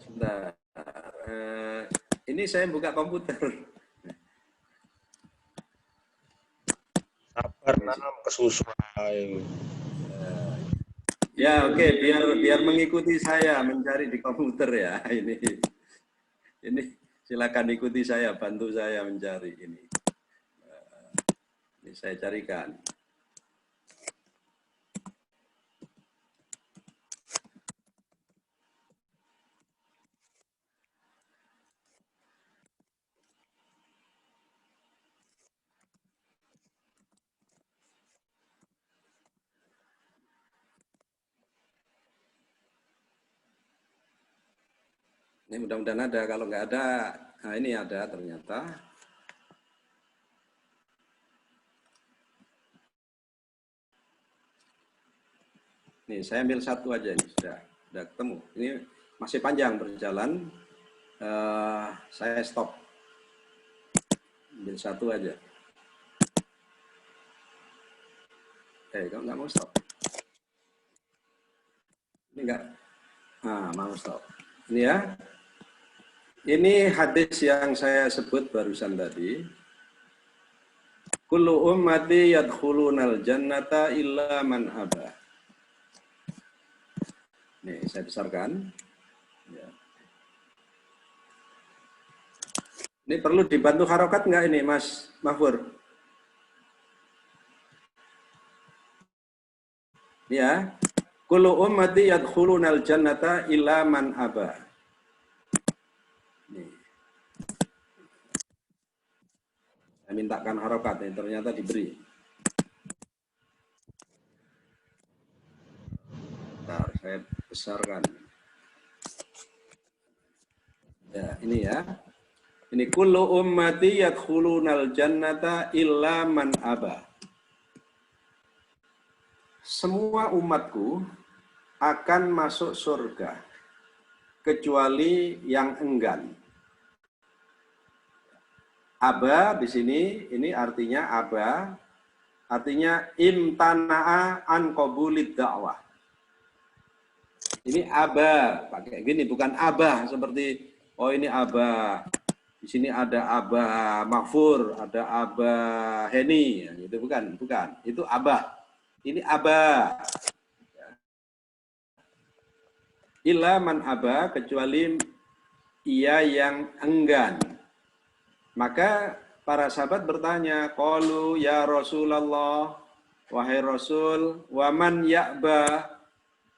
Sebentar. Ini saya buka komputer. Sabar nam kesusuan. Ya oke, biar mengikuti saya mencari di komputer ya. Ini silakan ikuti saya, bantu saya mencari ini. Ini saya carikan. Ini mudah-mudahan ada, kalau nggak ada, nah ini ada ternyata. Nih, saya ambil satu aja, ini sudah ketemu. Ini masih panjang berjalan, saya stop. Ambil satu aja. Kamu nggak mau stop? Ini nggak, mau stop. Ini ya. Ini hadis yang saya sebut barusan tadi. Kullu ummati yadkhulunal jannata illa man aba. Nih, saya besarkan. Ya. Ini perlu dibantu harokat nggak ini, Mas Mahfur? Ya. Kullu ummati yadkhulunal jannata illa man aba. Saya mintakan harokat, ini ternyata diberi. Bentar, saya besarkan. Ya, ini ya. Ini kullu ummati yadkhulunal jannata illa man aba. Semua umatku akan masuk surga kecuali yang enggan. Aba di sini ini artinya aba, artinya imtana'a an qabulid da'wah. Ini aba, pakai gini, bukan abah seperti oh ini abah. Di sini ada abah Mahfur, ada abah Heni, itu bukan. Itu abah. Ini abah. Illa man aba, kecuali ia yang enggan. Maka para sahabat bertanya, qalu ya Rasulullah, wahai Rasul, wa man ya'ba,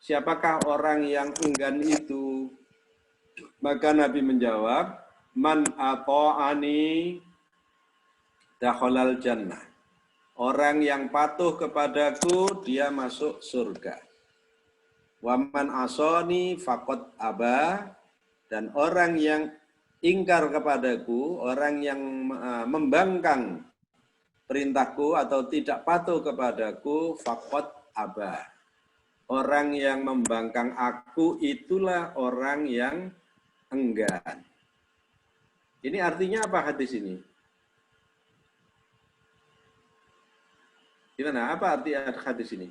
siapakah orang yang enggan itu? Maka Nabi menjawab, man ata'ani dakhalal jannah. orang yang patuh kepadaku dia masuk surga. Waman asoni faqad aba, dan orang yang ingkar kepadaku, orang yang membangkang perintahku atau tidak patuh kepadaku, faqad aba. Orang yang membangkang aku itulah orang yang enggan. Ini artinya apa hadis ini? Gimana? Apa arti hadis ini?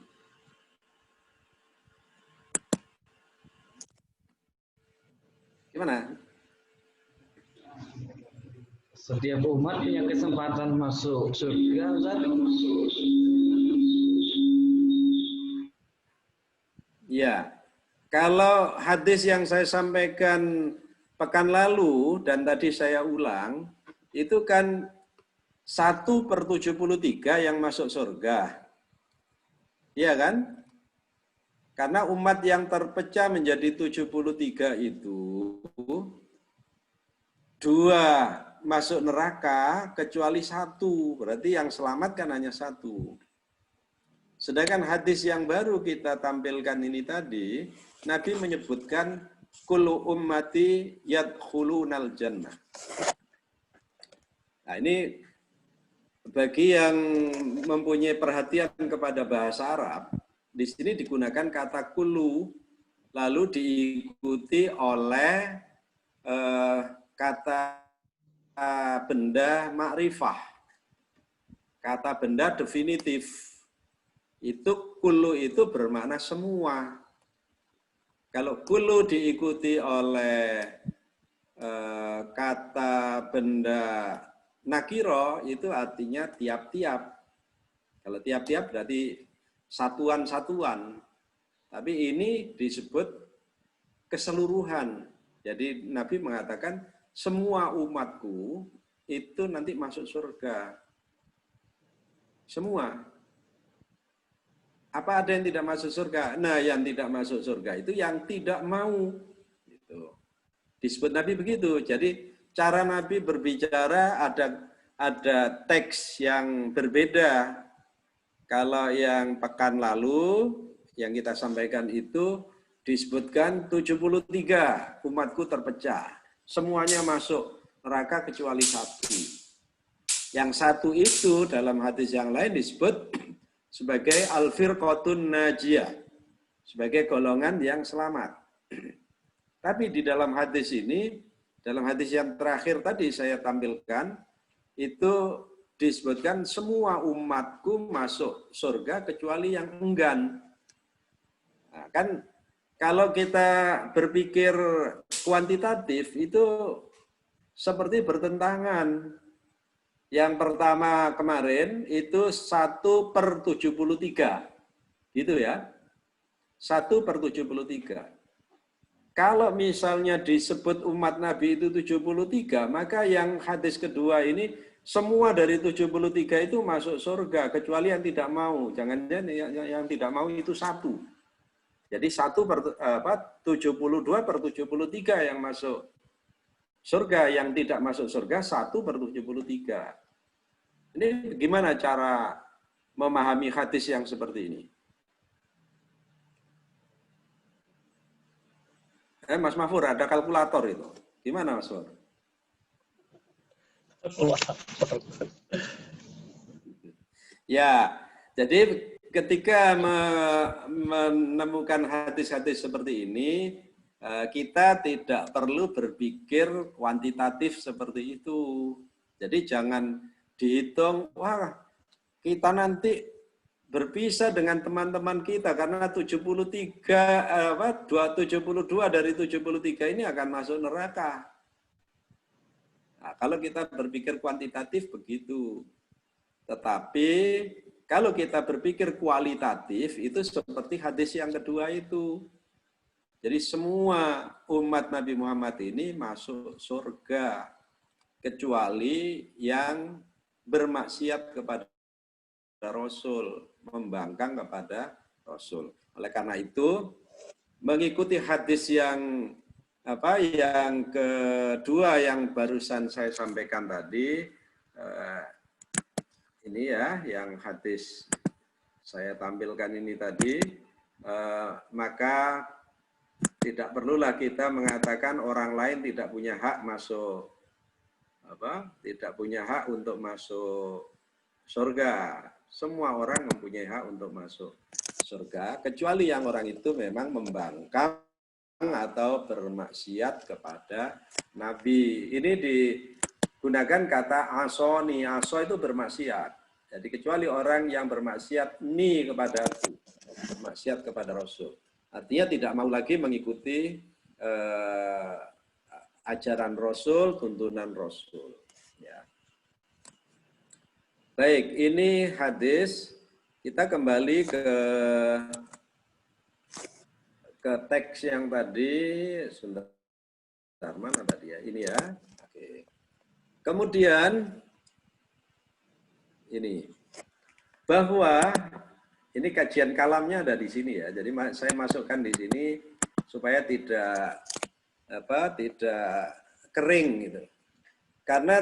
Gimana? Setiap umat punya kesempatan masuk surga, Ustaz. Ya, kalau hadis yang saya sampaikan pekan lalu dan tadi saya ulang, itu kan 1/73 yang masuk surga. Iya kan? Karena umat yang terpecah menjadi 73 itu 2 masuk neraka kecuali 1. Berarti yang selamat kan hanya 1. Sedangkan hadis yang baru kita tampilkan ini tadi, Nabi menyebutkan kullu ummati yadkhulunal jannah. Nah, ini bagi yang mempunyai perhatian kepada bahasa Arab, di sini digunakan kata kullu, lalu diikuti oleh kata benda makrifah, kata benda definitif. Itu kullu itu bermakna semua. Kalau kullu diikuti oleh kata benda nakiro, itu artinya tiap-tiap. Kalau tiap-tiap berarti satuan-satuan. Tapi ini disebut keseluruhan. Jadi Nabi mengatakan semua umatku itu nanti masuk surga. Semua. Apa ada yang tidak masuk surga? Nah, yang tidak masuk surga itu yang tidak mau. Gitu. Disebut Nabi begitu. Jadi cara Nabi berbicara ada teks yang berbeda. Kalau yang pekan lalu yang kita sampaikan itu disebutkan 73 umatku terpecah. Semuanya masuk neraka kecuali 1. Yang 1 itu dalam hadis yang lain disebut sebagai al-firqatun najiyah, sebagai golongan yang selamat. Tapi di dalam hadis ini, dalam hadis yang terakhir tadi saya tampilkan, itu disebutkan semua umatku masuk surga kecuali yang enggan. Nah, kan kalau kita berpikir kuantitatif itu seperti bertentangan. Yang pertama kemarin itu 1/73. Gitu ya. 1/73. Kalau misalnya disebut umat Nabi itu 73, maka yang hadis kedua ini semua dari 73 itu masuk surga kecuali yang tidak mau. Jangan-jangan yang tidak mau itu 1. Jadi 72/73 yang masuk surga, yang tidak masuk surga 1/73. Ini gimana cara memahami hadis yang seperti ini? Mas Mahfur, ada kalkulator itu. Gimana Mas Mahfur? Ya, jadi ketika menemukan hadis-hadis seperti ini, kita tidak perlu berpikir kuantitatif seperti itu. Jadi jangan dihitung, wah kita nanti berpisah dengan teman-teman kita karena 72 dari 73 ini akan masuk neraka. Nah, kalau kita berpikir kuantitatif begitu. Tetapi kalau kita berpikir kualitatif itu seperti hadis yang kedua itu. Jadi semua umat Nabi Muhammad ini masuk surga kecuali yang bermaksiat kepada Rasul, membangkang kepada Rasul. Oleh karena itu, mengikuti hadis yang kedua yang barusan saya sampaikan tadi, ini ya, yang hadis saya tampilkan ini tadi, maka tidak perlulah kita mengatakan orang lain tidak punya hak masuk tidak punya hak untuk masuk surga. Semua orang mempunyai hak untuk masuk surga, kecuali yang orang itu memang membangkang atau bermaksiat kepada Nabi. Ini digunakan kata asoni, aso itu bermaksiat. Jadi kecuali orang yang bermaksiat kepadaku, bermaksiat kepada Rasul. Artinya tidak mau lagi mengikuti ajaran Rasul, tuntunan Rasul. Ya. Baik, ini hadis. Kita kembali ke teks yang tadi. Sebentar, mana tadi ya? Ini ya. Oke. Kemudian ini bahwa ini kajian kalamnya ada di sini ya. Jadi saya masukkan di sini supaya tidak kering gitu. Karena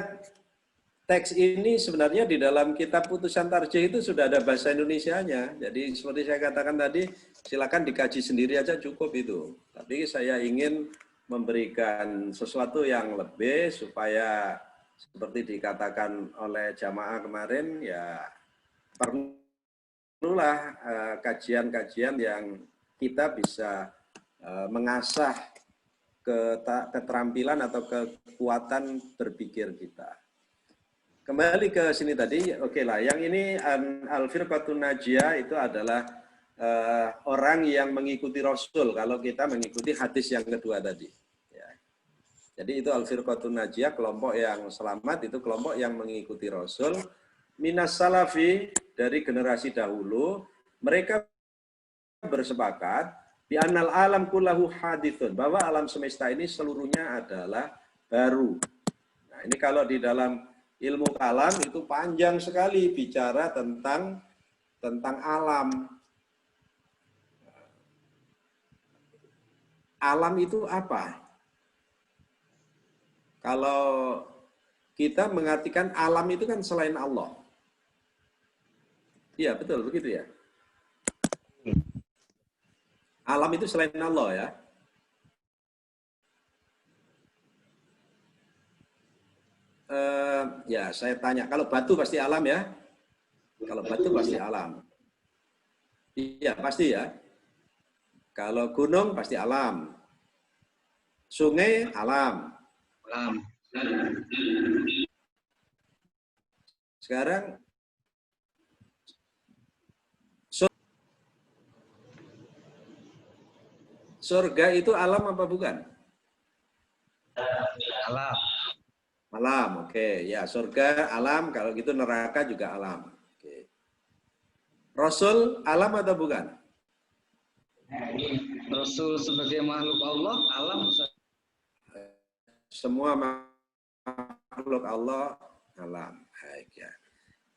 teks ini sebenarnya di dalam kitab Putusan Tarjih itu sudah ada bahasa Indonesianya. Jadi seperti saya katakan tadi, silakan dikaji sendiri aja cukup itu. Tapi saya ingin memberikan sesuatu yang lebih supaya seperti dikatakan oleh jamaah kemarin, ya perlulah kajian-kajian yang kita bisa mengasah keterampilan atau kekuatan berpikir kita. Kembali ke sini tadi, oke lah. Yang ini Al-Firqatun Najiyah itu adalah orang yang mengikuti Rasul. Kalau kita mengikuti hadis yang kedua tadi. Ya. Jadi itu Al-Firqatun Najiyah, kelompok yang selamat, itu kelompok yang mengikuti Rasul. Minas Salafi, dari generasi dahulu, mereka bersepakat bi annal alam kullahu hadithun, bahwa alam semesta ini seluruhnya adalah baru. Nah, ini kalau di dalam ilmu kalam itu panjang sekali bicara tentang alam. Alam itu apa? Kalau kita mengartikan alam itu kan selain Allah. Iya, betul, begitu ya. Alam itu selain Allah ya. Ya, saya tanya, kalau batu pasti alam ya? Kalau batu pasti alam. Iya, pasti ya. Kalau gunung pasti alam. Sungai alam. Alam. Sekarang surga itu alam apa bukan? Alam. Alam, oke. Ya, surga alam, kalau gitu neraka juga alam. Oke. Rasul alam atau bukan? Rasul sebagai makhluk Allah, alam. Semua makhluk Allah alam. Baik ya.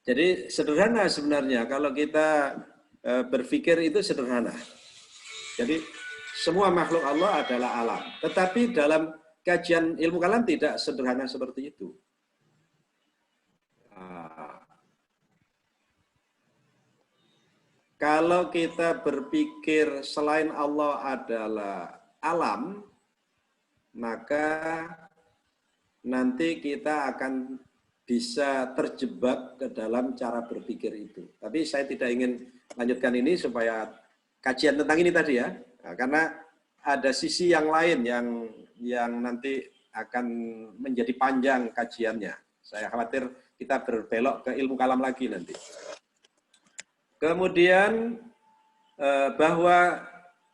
Jadi sederhana sebenarnya kalau kita berpikir itu sederhana. Jadi semua makhluk Allah adalah alam. Tetapi dalam kajian ilmu kalam tidak sederhana seperti itu. Kalau kita berpikir selain Allah adalah alam, maka nanti kita akan bisa terjebak ke dalam cara berpikir itu. Tapi saya tidak ingin lanjutkan ini supaya kajian tentang ini tadi ya, karena ada sisi yang lain yang nanti akan menjadi panjang kajiannya. Saya khawatir kita berbelok ke ilmu kalam lagi nanti. Kemudian bahwa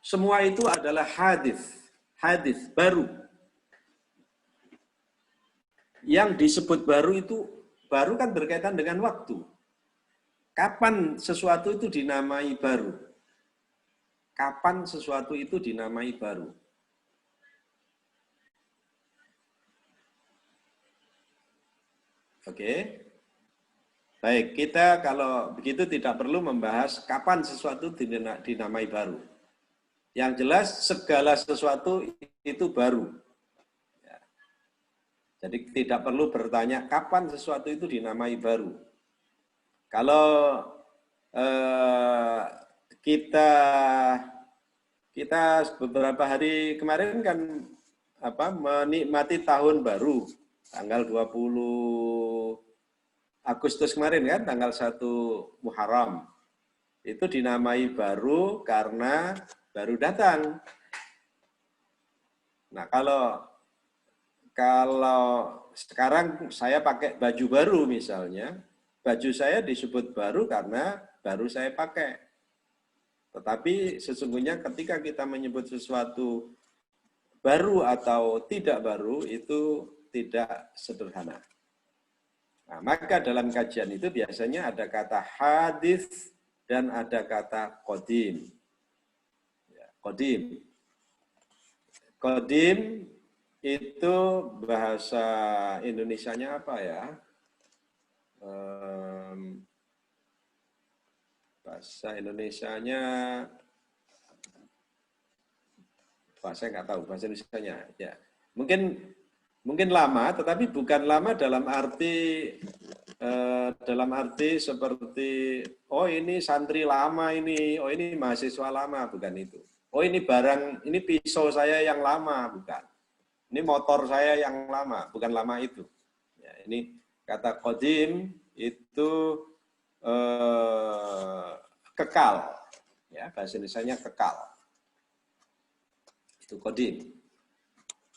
semua itu adalah hadis baru. Yang disebut baru itu, baru kan berkaitan dengan waktu. Kapan sesuatu itu dinamai baru? Kapan sesuatu itu dinamai baru? Oke. Baik, kita kalau begitu tidak perlu membahas kapan sesuatu dinamai baru. Yang jelas segala sesuatu itu baru. Ya. Jadi tidak perlu bertanya kapan sesuatu itu dinamai baru. Kalau kita beberapa hari kemarin kan menikmati tahun baru tanggal 20 Agustus kemarin kan, tanggal 1 Muharram. Itu dinamai baru karena baru datang. Nah, kalau sekarang saya pakai baju baru misalnya, baju saya disebut baru karena baru saya pakai. Tetapi sesungguhnya ketika kita menyebut sesuatu baru atau tidak baru, itu tidak sederhana. Nah, maka dalam kajian itu biasanya ada kata hadis dan ada kata qadim. Ya, qadim. Qadim itu bahasa Indonesianya apa ya? Bahasa Indonesianya, saya nggak tahu bahasa Indonesianya. Ya, mungkin lama, tetapi bukan lama dalam arti seperti oh ini santri lama ini, oh ini mahasiswa lama, bukan itu. Oh ini barang, ini pisau saya yang lama, bukan. Ini motor saya yang lama, bukan lama itu. Ya, ini kata qadim itu kekal, ya bahasa Indonesianya kekal. Itu qadim.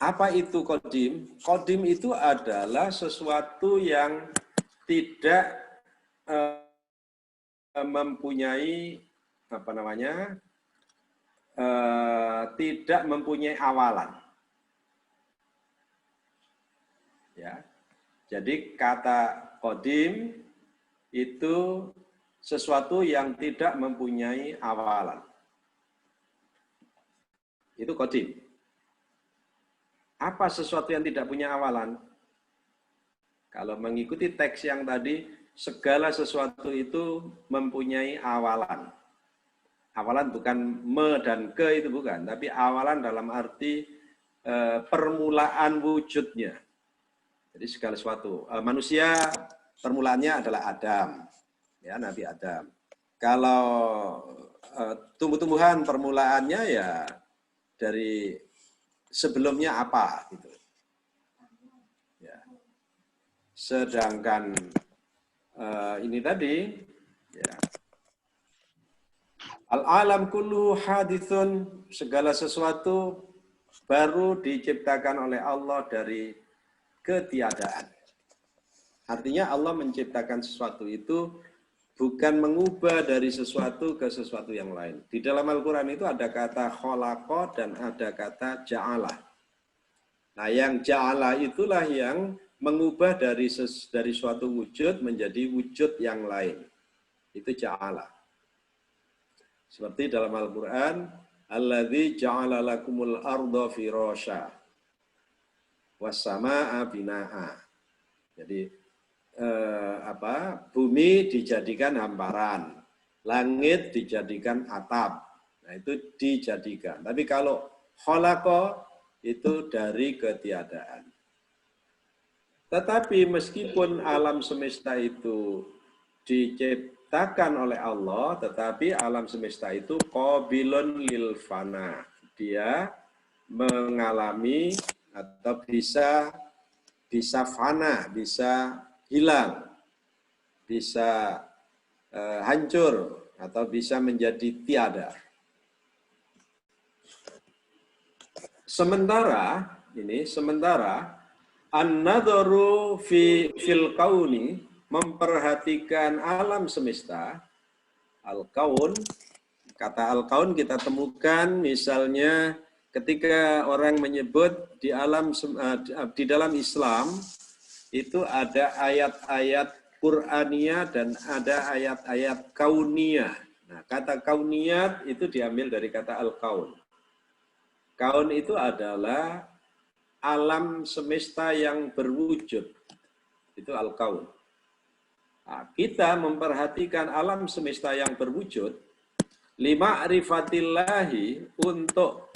Apa itu qadim? Qadim itu adalah sesuatu yang tidak mempunyai tidak mempunyai awalan. Ya. Jadi kata qadim itu sesuatu yang tidak mempunyai awalan. Itu qadim. Apa sesuatu yang tidak punya awalan? Kalau mengikuti teks yang tadi, segala sesuatu itu mempunyai awalan. Awalan bukan me dan ke itu bukan, tapi awalan dalam arti permulaan wujudnya. Jadi segala sesuatu. Manusia permulaannya adalah Adam, ya Nabi Adam. Kalau tumbuh-tumbuhan permulaannya ya dari sebelumnya apa gitu. Ya. Sedangkan ini tadi ya, al-alam kulluhu hadithun, segala sesuatu baru diciptakan oleh Allah dari ketiadaan. Artinya Allah menciptakan sesuatu itu bukan mengubah dari sesuatu ke sesuatu yang lain. Di dalam Al-Quran itu ada kata kholaqa dan ada kata ja'ala. Nah, yang ja'ala itulah yang mengubah dari suatu wujud menjadi wujud yang lain. Itu ja'ala. Seperti dalam Al-Quran, alladzi ja'ala lakumul arda firasya was-samaa'a binaa'a. Jadi bumi dijadikan hamparan, langit dijadikan atap. Nah, itu dijadikan. Tapi kalau khalaqa itu dari ketiadaan. Tetapi meskipun alam semesta itu diciptakan oleh Allah, tetapi alam semesta itu qabilun lil fana. Dia mengalami atau bisa fana, bisa hilang, bisa hancur, atau bisa menjadi tiada. Sementara an-nadharu fil kauni, memperhatikan alam semesta, al-kaun, kata al-kaun kita temukan misalnya ketika orang menyebut di dalam Islam itu ada ayat-ayat Qur'aniyah dan ada ayat-ayat kauniyah. Nah, kata kauniyah itu diambil dari kata al-kaun. Kaun itu adalah alam semesta yang berwujud. Itu al-kaun. Nah, kita memperhatikan alam semesta yang berwujud, lima'rifatillahi, untuk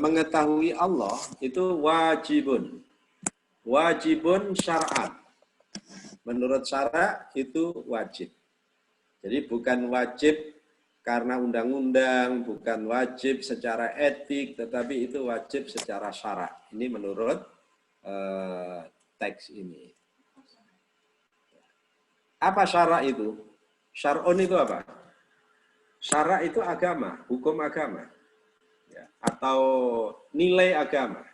mengetahui Allah itu wajibun syar'an. Menurut syara itu wajib. Jadi bukan wajib karena undang-undang, bukan wajib secara etik, tetapi itu wajib secara syara. Ini menurut teks ini. Apa syara itu? Syar'un itu apa? Syara itu agama, hukum agama. Ya, atau nilai agama.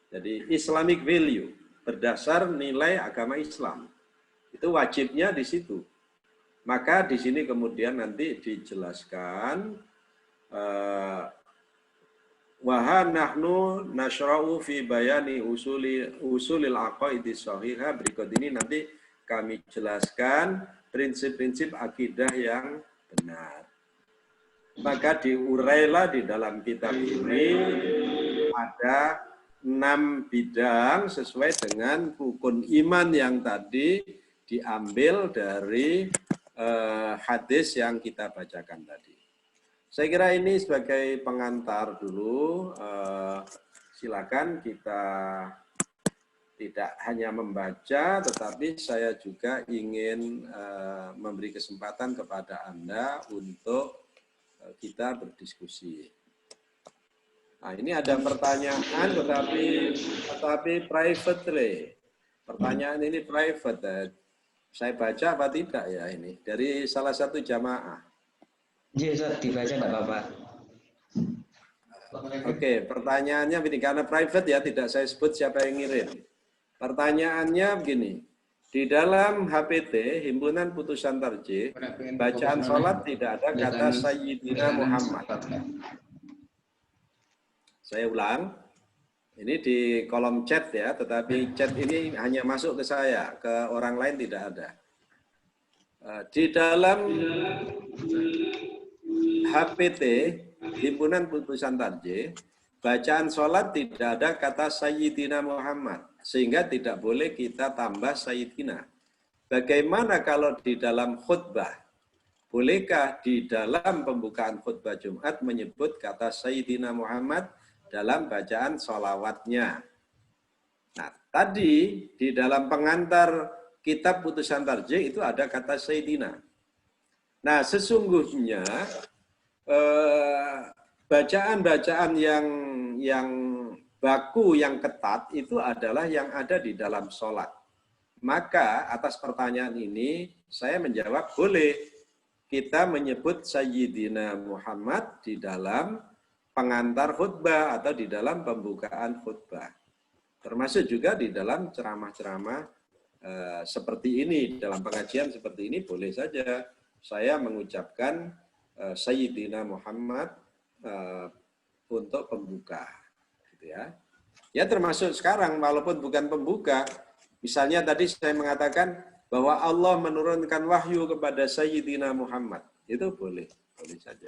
Jadi Islamic value, berdasar nilai agama Islam. Itu wajibnya di situ. Maka di sini kemudian nanti dijelaskan wa nahnu nashra'u fi bayani usulil aqaidi shahihah. Berikut ini nanti kami jelaskan prinsip-prinsip akidah yang benar. Maka diurailah di dalam kitab ini ada 6 bidang sesuai dengan rukun iman yang tadi diambil dari hadis yang kita bacakan tadi. Saya kira ini sebagai pengantar dulu. Silakan kita tidak hanya membaca, tetapi saya juga ingin memberi kesempatan kepada Anda untuk kita berdiskusi. Nah, ini ada pertanyaan, tetapi privately. Pertanyaan ini private. Saya baca apa tidak ya ini? Dari salah satu jamaah. Iya, dibaca nggak apa-apa. Oke, pertanyaannya begini, karena private ya, tidak saya sebut siapa yang ngirim. Pertanyaannya begini, di dalam HPT, Himpunan Putusan Tarjih, bacaan sholat tidak ada kata Sayyidina Muhammad. Saya ulang, ini di kolom chat ya, tetapi chat ini hanya masuk ke saya, ke orang lain tidak ada. Di dalam HPT, Himpunan Putusan Tarjih, bacaan sholat tidak ada kata Sayyidina Muhammad, sehingga tidak boleh kita tambah Sayyidina. Bagaimana kalau di dalam khutbah? Bolehkah di dalam pembukaan khutbah Jumat menyebut kata Sayyidina Muhammad dalam bacaan sholawatnya? Nah, tadi di dalam pengantar kitab Putusan Tarjih itu ada kata Sayyidina. Nah, sesungguhnya bacaan-bacaan yang baku, yang ketat itu adalah yang ada di dalam sholat. Maka atas pertanyaan ini saya menjawab boleh kita menyebut Sayyidina Muhammad di dalam pengantar khutbah atau di dalam pembukaan khutbah. Termasuk juga di dalam ceramah-ceramah seperti ini, dalam pengajian seperti ini boleh saja saya mengucapkan Sayyidina Muhammad untuk pembuka, gitu ya. Ya termasuk sekarang walaupun bukan pembuka, misalnya tadi saya mengatakan bahwa Allah menurunkan wahyu kepada Sayyidina Muhammad, itu boleh saja.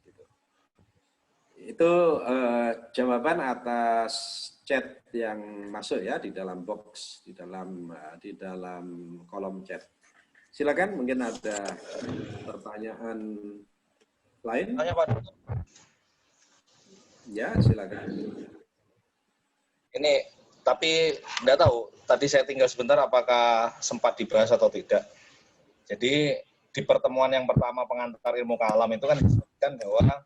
Gitu. Itu jawaban atas chat yang masuk ya di dalam box, di dalam kolom chat. Silakan, mungkin ada pertanyaan lain? Tanya Pak. Ya, silakan. Ini tapi tidak tahu. Tadi saya tinggal sebentar apakah sempat dibahas atau tidak. Jadi di pertemuan yang pertama pengantar ilmu kalam itu kan disebutkan bahwa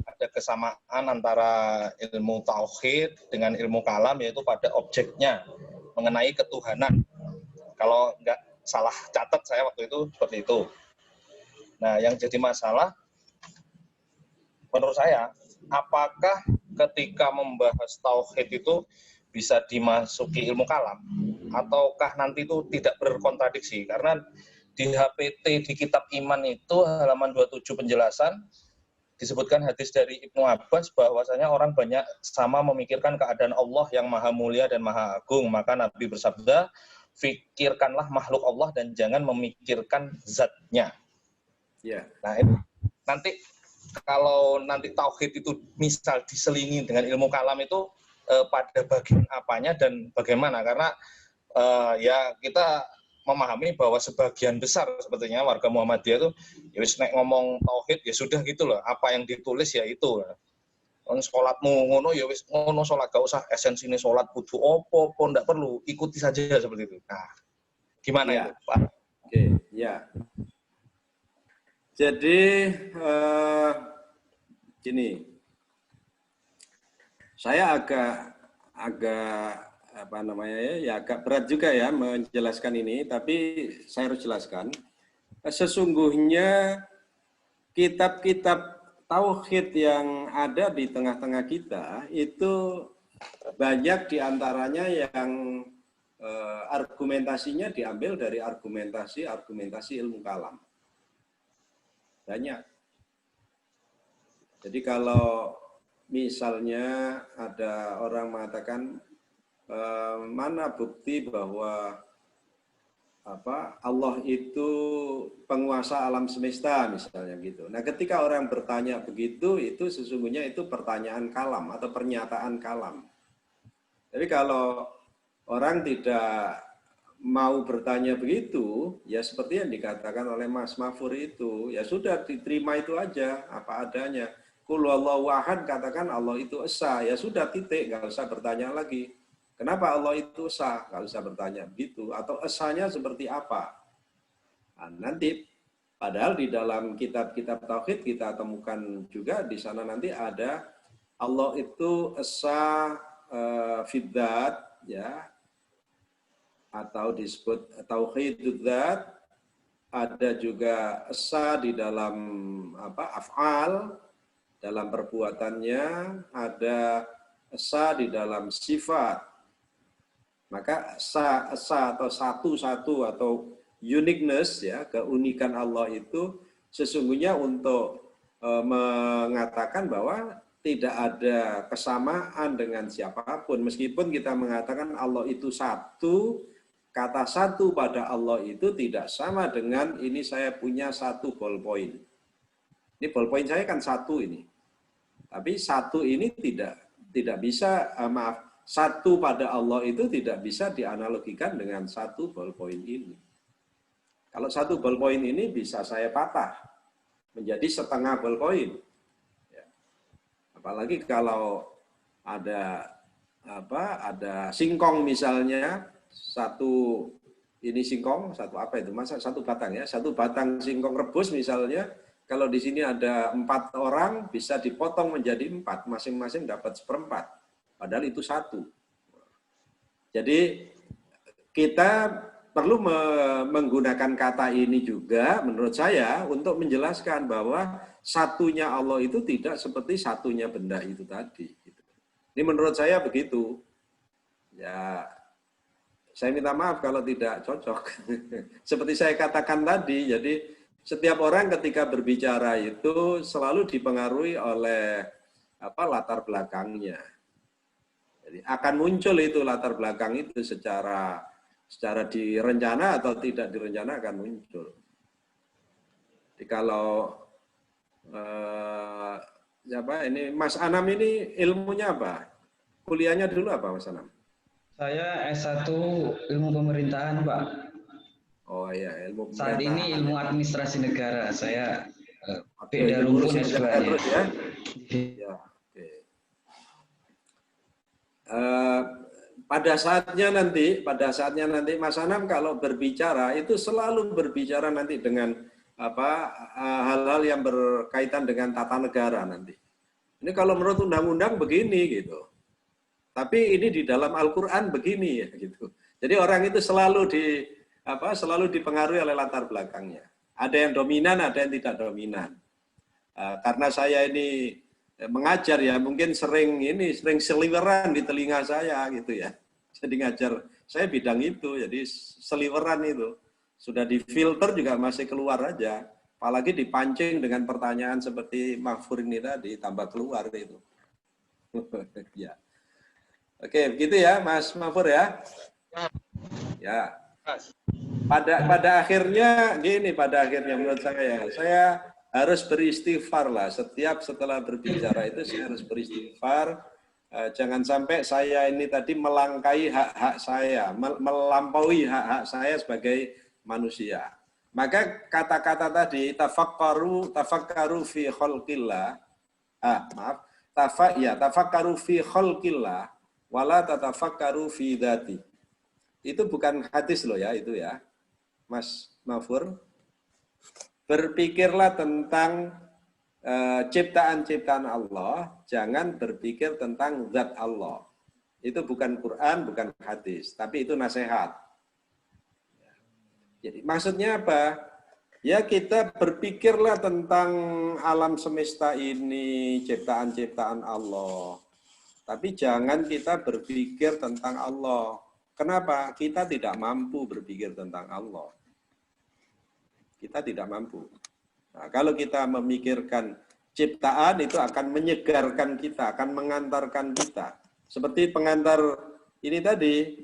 ada kesamaan antara ilmu tauhid dengan ilmu kalam, yaitu pada objeknya mengenai ketuhanan. Kalau nggak salah catat saya waktu itu seperti itu. Nah, yang jadi masalah menurut saya, apakah ketika membahas tauhid itu bisa dimasuki ilmu kalam, ataukah nanti itu tidak berkontradiksi? Karena di HPT, di kitab iman itu halaman 27 penjelasan, disebutkan hadis dari Ibnu Abbas bahwasanya orang banyak sama memikirkan keadaan Allah yang maha mulia dan maha agung. Maka Nabi bersabda, fikirkanlah makhluk Allah dan jangan memikirkan zatnya. Ya. Nah, nanti kalau nanti tauhid itu misal diselingi dengan ilmu kalam itu pada bagian apanya dan bagaimana? Karena ya kita memahami bahwa sebagian besar sepertinya warga Muhammadiyah itu ya wis nek ngomong tauhid ya sudah gitu loh, apa yang ditulis ya itu. Sholatmu ngono ya wis ngono, sholat gak usah esensine sholat kudu opo ndak perlu, ikuti saja seperti itu. Nah, Gimana Ya. itu, Pak? Oke, ya. Jadi gini, saya agak apa namanya ya agak berat juga ya menjelaskan ini, tapi saya harus jelaskan. Sesungguhnya kitab-kitab tauhid yang ada di tengah-tengah kita itu banyak diantaranya yang argumentasinya diambil dari argumentasi ilmu kalam. Banyak. Jadi kalau misalnya ada orang mengatakan mana bukti bahwa Allah itu penguasa alam semesta misalnya gitu. Nah, ketika orang bertanya begitu, itu sesungguhnya itu pertanyaan kalam atau pernyataan kalam. Jadi kalau orang tidak mau bertanya begitu, ya seperti yang dikatakan oleh Mas Mafur itu, ya sudah diterima itu aja apa adanya. Qul huwallahu ahad, katakan Allah itu esa, ya sudah titik, nggak usah bertanya lagi. Kenapa Allah itu esa? Nggak usah bertanya begitu. Atau esanya seperti apa? Nah, nanti padahal di dalam kitab-kitab tauhid kita temukan juga di sana nanti ada Allah itu esa fidzat, ya, atau disebut tauhidud dzat, ada juga esa di dalam af'al, dalam perbuatannya, ada esa di dalam sifat. Maka esa atau satu-satu atau uniqueness, ya, keunikan Allah itu sesungguhnya untuk mengatakan bahwa tidak ada kesamaan dengan siapapun. Meskipun kita mengatakan Allah itu satu, kata satu pada Allah itu tidak sama dengan ini saya punya satu ballpoint. Ini ballpoint saya kan satu ini. Tapi satu ini tidak bisa, satu pada Allah itu tidak bisa dianalogikan dengan satu ballpoint ini. Kalau satu ballpoint ini bisa saya patah menjadi setengah ballpoint. Ya. Apalagi kalau ada singkong misalnya, satu ini singkong, satu apa itu? Masa satu batang ya, satu batang singkong rebus misalnya, kalau di sini ada 4 orang bisa dipotong menjadi 4, masing-masing dapat 1/4. Padahal itu satu. Jadi kita perlu menggunakan kata ini juga menurut saya untuk menjelaskan bahwa satunya Allah itu tidak seperti satunya benda itu tadi. Ini menurut saya begitu. Ya, saya minta maaf kalau tidak cocok. Seperti saya katakan tadi, jadi setiap orang ketika berbicara itu selalu dipengaruhi oleh latar belakangnya. Jadi akan muncul itu latar belakang itu secara direncana atau tidak direncana akan muncul. Jadi kalau ini Mas Anam ini ilmunya apa? Kuliahnya dulu apa Mas Anam? Saya S1 ilmu pemerintahan, Pak. Oh iya, ilmu Saat pemerintahan. ini ilmu administrasi negara. Saya Oke, beda rumpun S2-nya. terus ya. Ya, oke. Pada saatnya nanti Mas Anam kalau berbicara itu selalu berbicara nanti dengan hal-hal yang berkaitan dengan tata negara nanti. Ini kalau menurut undang-undang begini gitu. Tapi ini di dalam Al-Qur'an begini ya gitu. Jadi orang itu selalu dipengaruhi oleh latar belakangnya. Ada yang dominan, ada yang tidak dominan. Karena saya ini mengajar ya, mungkin sering seliweran di telinga saya gitu ya. Jadi ngajar, saya bidang itu, jadi seliweran itu. Sudah difilter juga masih keluar aja. Apalagi dipancing dengan pertanyaan seperti Mahfur ini tadi, tambah keluar itu. Ya. Oke, begitu ya Mas Mahfur ya. Ya. Pada akhirnya menurut saya harus beristighfar lah. Setelah berbicara itu saya harus beristighfar. Jangan sampai saya ini tadi melangkai hak-hak saya, melampaui hak-hak saya sebagai manusia. Maka kata-kata tadi tafakkaru fi khalqillah. Tafakkaru fi khalqillah wala tatafakkaru fi dzati. Itu bukan hadis loh ya, itu ya. Mas Mafur, berpikirlah tentang ciptaan-ciptaan Allah, jangan berpikir tentang zat Allah. Itu bukan Quran, bukan hadis, tapi itu nasihat. Jadi maksudnya apa? Ya kita berpikirlah tentang alam semesta ini, ciptaan-ciptaan Allah. Tapi jangan kita berpikir tentang Allah. Kenapa? Kita tidak mampu berpikir tentang Allah. Kita tidak mampu. Nah, kalau kita memikirkan ciptaan itu akan menyegarkan kita, akan mengantarkan kita. Seperti pengantar ini tadi,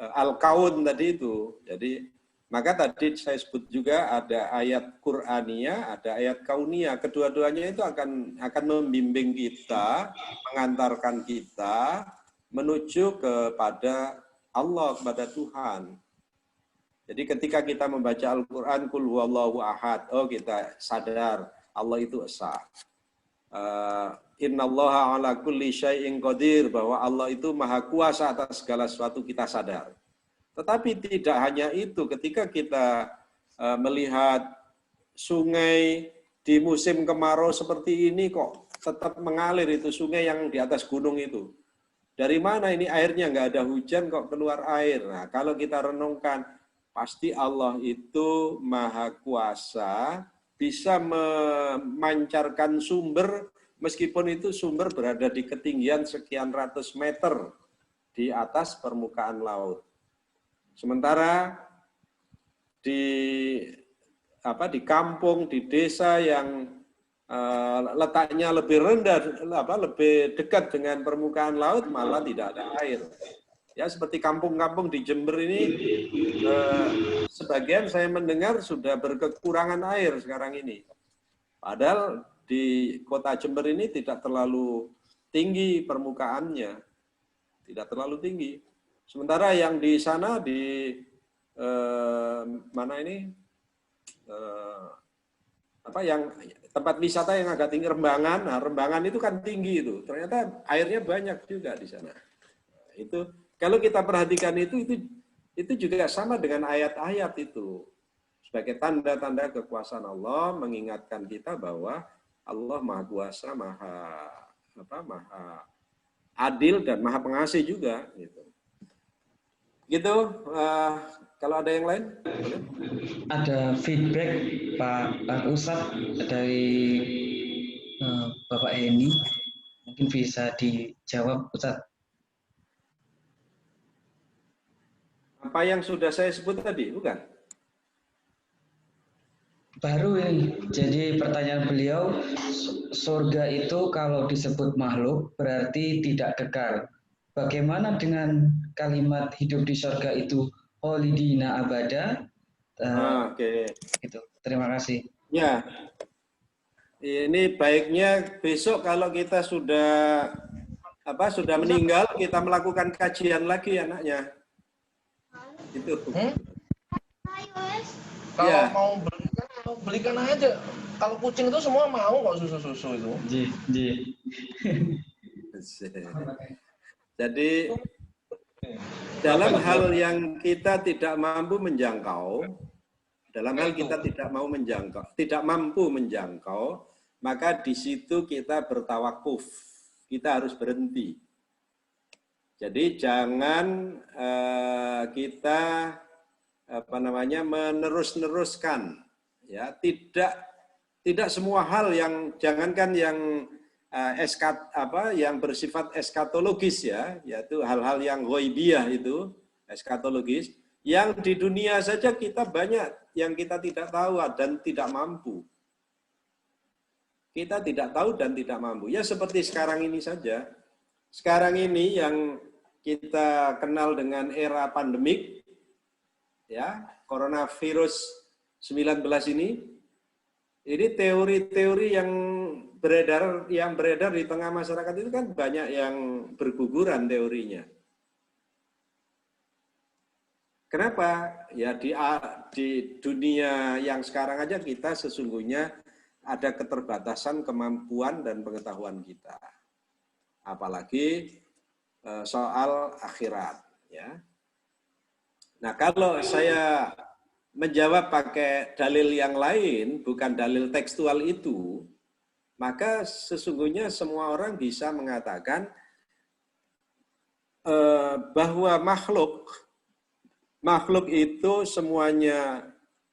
Al-Kaun tadi itu. Jadi, maka tadi saya sebut juga ada ayat Qur'aniyah, ada ayat Kauniyah. Kedua-duanya itu akan membimbing kita, mengantarkan kita menuju kepada Allah, kepada Tuhan. Jadi ketika kita membaca Al-Quran, Qul huwallahu ahad, oh kita sadar Allah itu esa. Innallaha ala kulli syai'in qadir, bahwa Allah itu maha kuasa atas segala sesuatu, kita sadar. Tetapi tidak hanya itu, ketika kita melihat sungai di musim kemarau seperti ini kok tetap mengalir, itu sungai yang di atas gunung itu. Dari mana ini airnya, nggak ada hujan kok keluar air. Nah, kalau kita renungkan, pasti Allah itu maha kuasa, bisa memancarkan sumber, meskipun itu sumber berada di ketinggian sekian ratus meter di atas permukaan laut. Sementara di kampung, di desa yang letaknya lebih rendah, lebih dekat dengan permukaan laut, malah tidak ada air. Ya, seperti kampung-kampung di Jember ini, sebagian saya mendengar sudah berkekurangan air sekarang ini. Padahal di kota Jember ini tidak terlalu tinggi permukaannya, tidak terlalu tinggi. Sementara yang di sana di yang tempat wisata yang agak tinggi, Rembangan. Nah, Rembangan itu kan tinggi itu. Ternyata airnya banyak juga di sana. Itu kalau kita perhatikan itu juga sama dengan ayat-ayat itu. Sebagai tanda-tanda kekuasaan Allah, mengingatkan kita bahwa Allah Maha Kuasa, Maha Adil dan Maha Pengasih juga gitu. Gitu, kalau ada yang lain? Ada feedback Pak Ustadz dari Bapak Eni, mungkin bisa dijawab Ustadz. Apa yang sudah saya sebut tadi, bukan? Baru ini, jadi pertanyaan beliau, surga itu kalau disebut makhluk berarti tidak kekal. Bagaimana dengan kalimat hidup di surga itu kholidina abada? Oke. Itu. Terima kasih. Ya, ini baiknya besok kalau kita sudah meninggal, kita melakukan kajian lagi anaknya. Itu. Kalau ya, mau belikan aja. Kalau kucing itu semua mau kok susu-susu itu. Jadi dalam hal yang kita tidak mampu menjangkau, tidak mampu menjangkau, maka di situ kita bertawakuf. Kita harus berhenti. Jadi jangan kita menerus-neruskan, ya, tidak semua hal yang, jangankan yang yang bersifat eskatologis, ya, yaitu hal-hal yang ghaibiyah itu eskatologis, yang di dunia saja kita banyak yang kita tidak tahu dan tidak mampu. Kita tidak tahu dan tidak mampu. Ya seperti sekarang ini saja. Sekarang ini yang kita kenal dengan era pandemik, ya, coronavirus 19 ini teori-teori yang beredar di tengah masyarakat itu kan banyak yang berguguran teorinya. Kenapa? Ya di dunia yang sekarang aja kita sesungguhnya ada keterbatasan kemampuan dan pengetahuan kita. Apalagi soal akhirat, ya. Nah, kalau saya menjawab pakai dalil yang lain, bukan dalil tekstual itu, maka sesungguhnya semua orang bisa mengatakan bahwa makhluk itu semuanya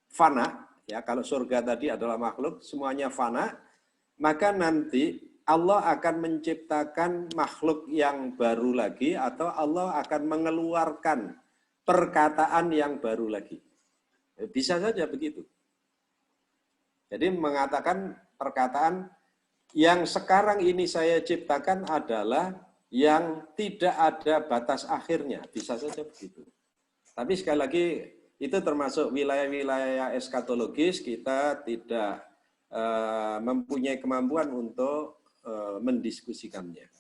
fana, ya kalau surga tadi adalah makhluk, semuanya fana, maka nanti Allah akan menciptakan makhluk yang baru lagi atau Allah akan mengeluarkan perkataan yang baru lagi. Bisa saja begitu. Jadi mengatakan perkataan yang sekarang ini saya ciptakan adalah yang tidak ada batas akhirnya. Bisa saja begitu. Tapi sekali lagi itu termasuk wilayah-wilayah eskatologis, kita tidak mempunyai kemampuan untuk mendiskusikannya.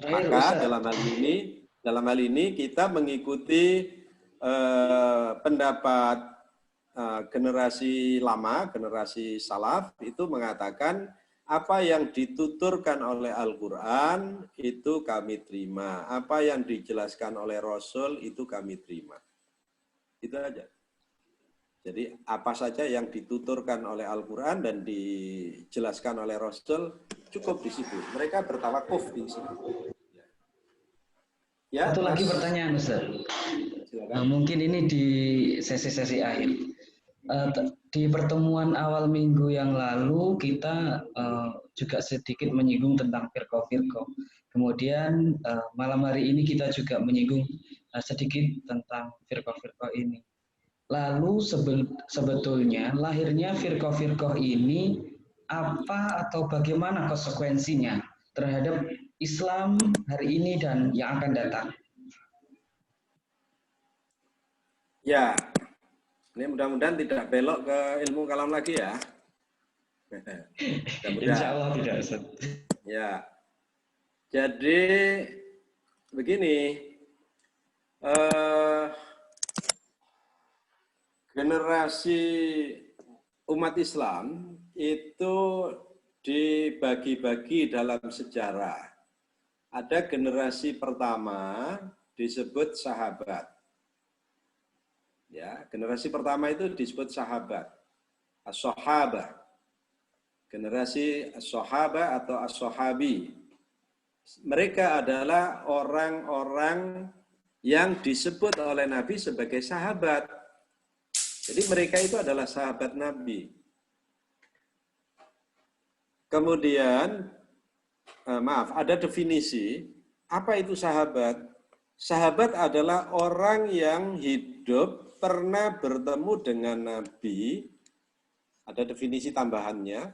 Maka dalam hal ini kita mengikuti pendapat generasi lama, generasi salaf itu mengatakan apa yang dituturkan oleh Al-Quran itu kami terima, apa yang dijelaskan oleh Rasul itu kami terima. Itu aja. Jadi apa saja yang dituturkan oleh Al-Quran dan dijelaskan oleh Rasul cukup di situ. Mereka bertawakuf di situ. Ya, satu lagi pertanyaan, Ustaz. Mungkin ini di sesi-sesi akhir. Di pertemuan awal minggu yang lalu kita juga sedikit menyinggung tentang firqah-firqah. Kemudian malam hari ini kita juga menyinggung sedikit tentang firqah-firqah ini. Lalu sebetulnya lahirnya firqah-firqah ini apa atau bagaimana konsekuensinya terhadap Islam hari ini dan yang akan datang? Ya, ini mudah-mudahan tidak belok ke ilmu kalam lagi ya. Insya Allah tidak, Ustaz. Ya, jadi begini, generasi umat Islam itu dibagi-bagi dalam sejarah. Ada generasi pertama disebut sahabat. Ya, generasi pertama itu disebut sahabat. As-sahabah. Generasi as-sahabah atau as-sahabi. Mereka adalah orang-orang yang disebut oleh Nabi sebagai sahabat. Jadi mereka itu adalah sahabat Nabi. Kemudian, ada definisi, apa itu sahabat? Sahabat adalah orang yang hidup pernah bertemu dengan Nabi, ada definisi tambahannya,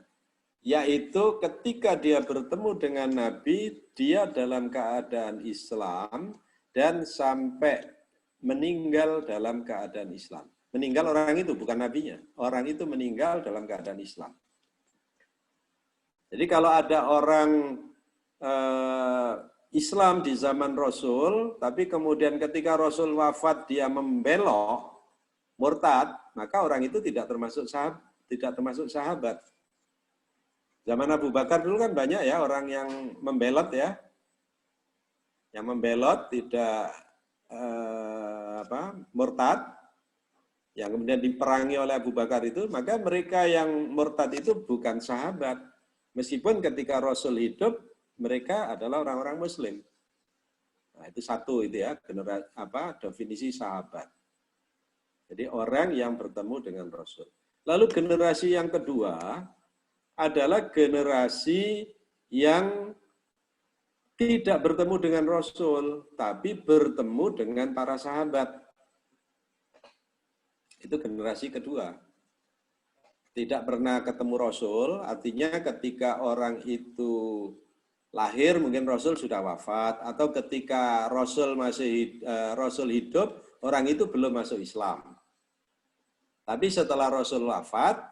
yaitu ketika dia bertemu dengan Nabi, dia dalam keadaan Islam dan sampai meninggal dalam keadaan Islam. Meninggal orang itu, bukan nabinya. Orang itu meninggal dalam keadaan Islam. Jadi kalau ada orang Islam di zaman Rasul, tapi kemudian ketika Rasul wafat dia membelok, murtad, maka orang itu tidak termasuk sahabat. Zaman Abu Bakar dulu kan banyak ya orang yang membelot ya. Yang membelot tidak murtad, yang kemudian diperangi oleh Abu Bakar itu, maka mereka yang murtad itu bukan sahabat. Meskipun ketika Rasul hidup, mereka adalah orang-orang Muslim. Nah, itu satu itu ya, definisi sahabat. Jadi orang yang bertemu dengan Rasul. Lalu generasi yang kedua adalah generasi yang tidak bertemu dengan Rasul, tapi bertemu dengan para sahabat. Itu generasi kedua. Tidak pernah ketemu Rasul, artinya ketika orang itu lahir mungkin Rasul sudah wafat, atau ketika Rasul hidup, orang itu belum masuk Islam. Tapi setelah Rasul wafat,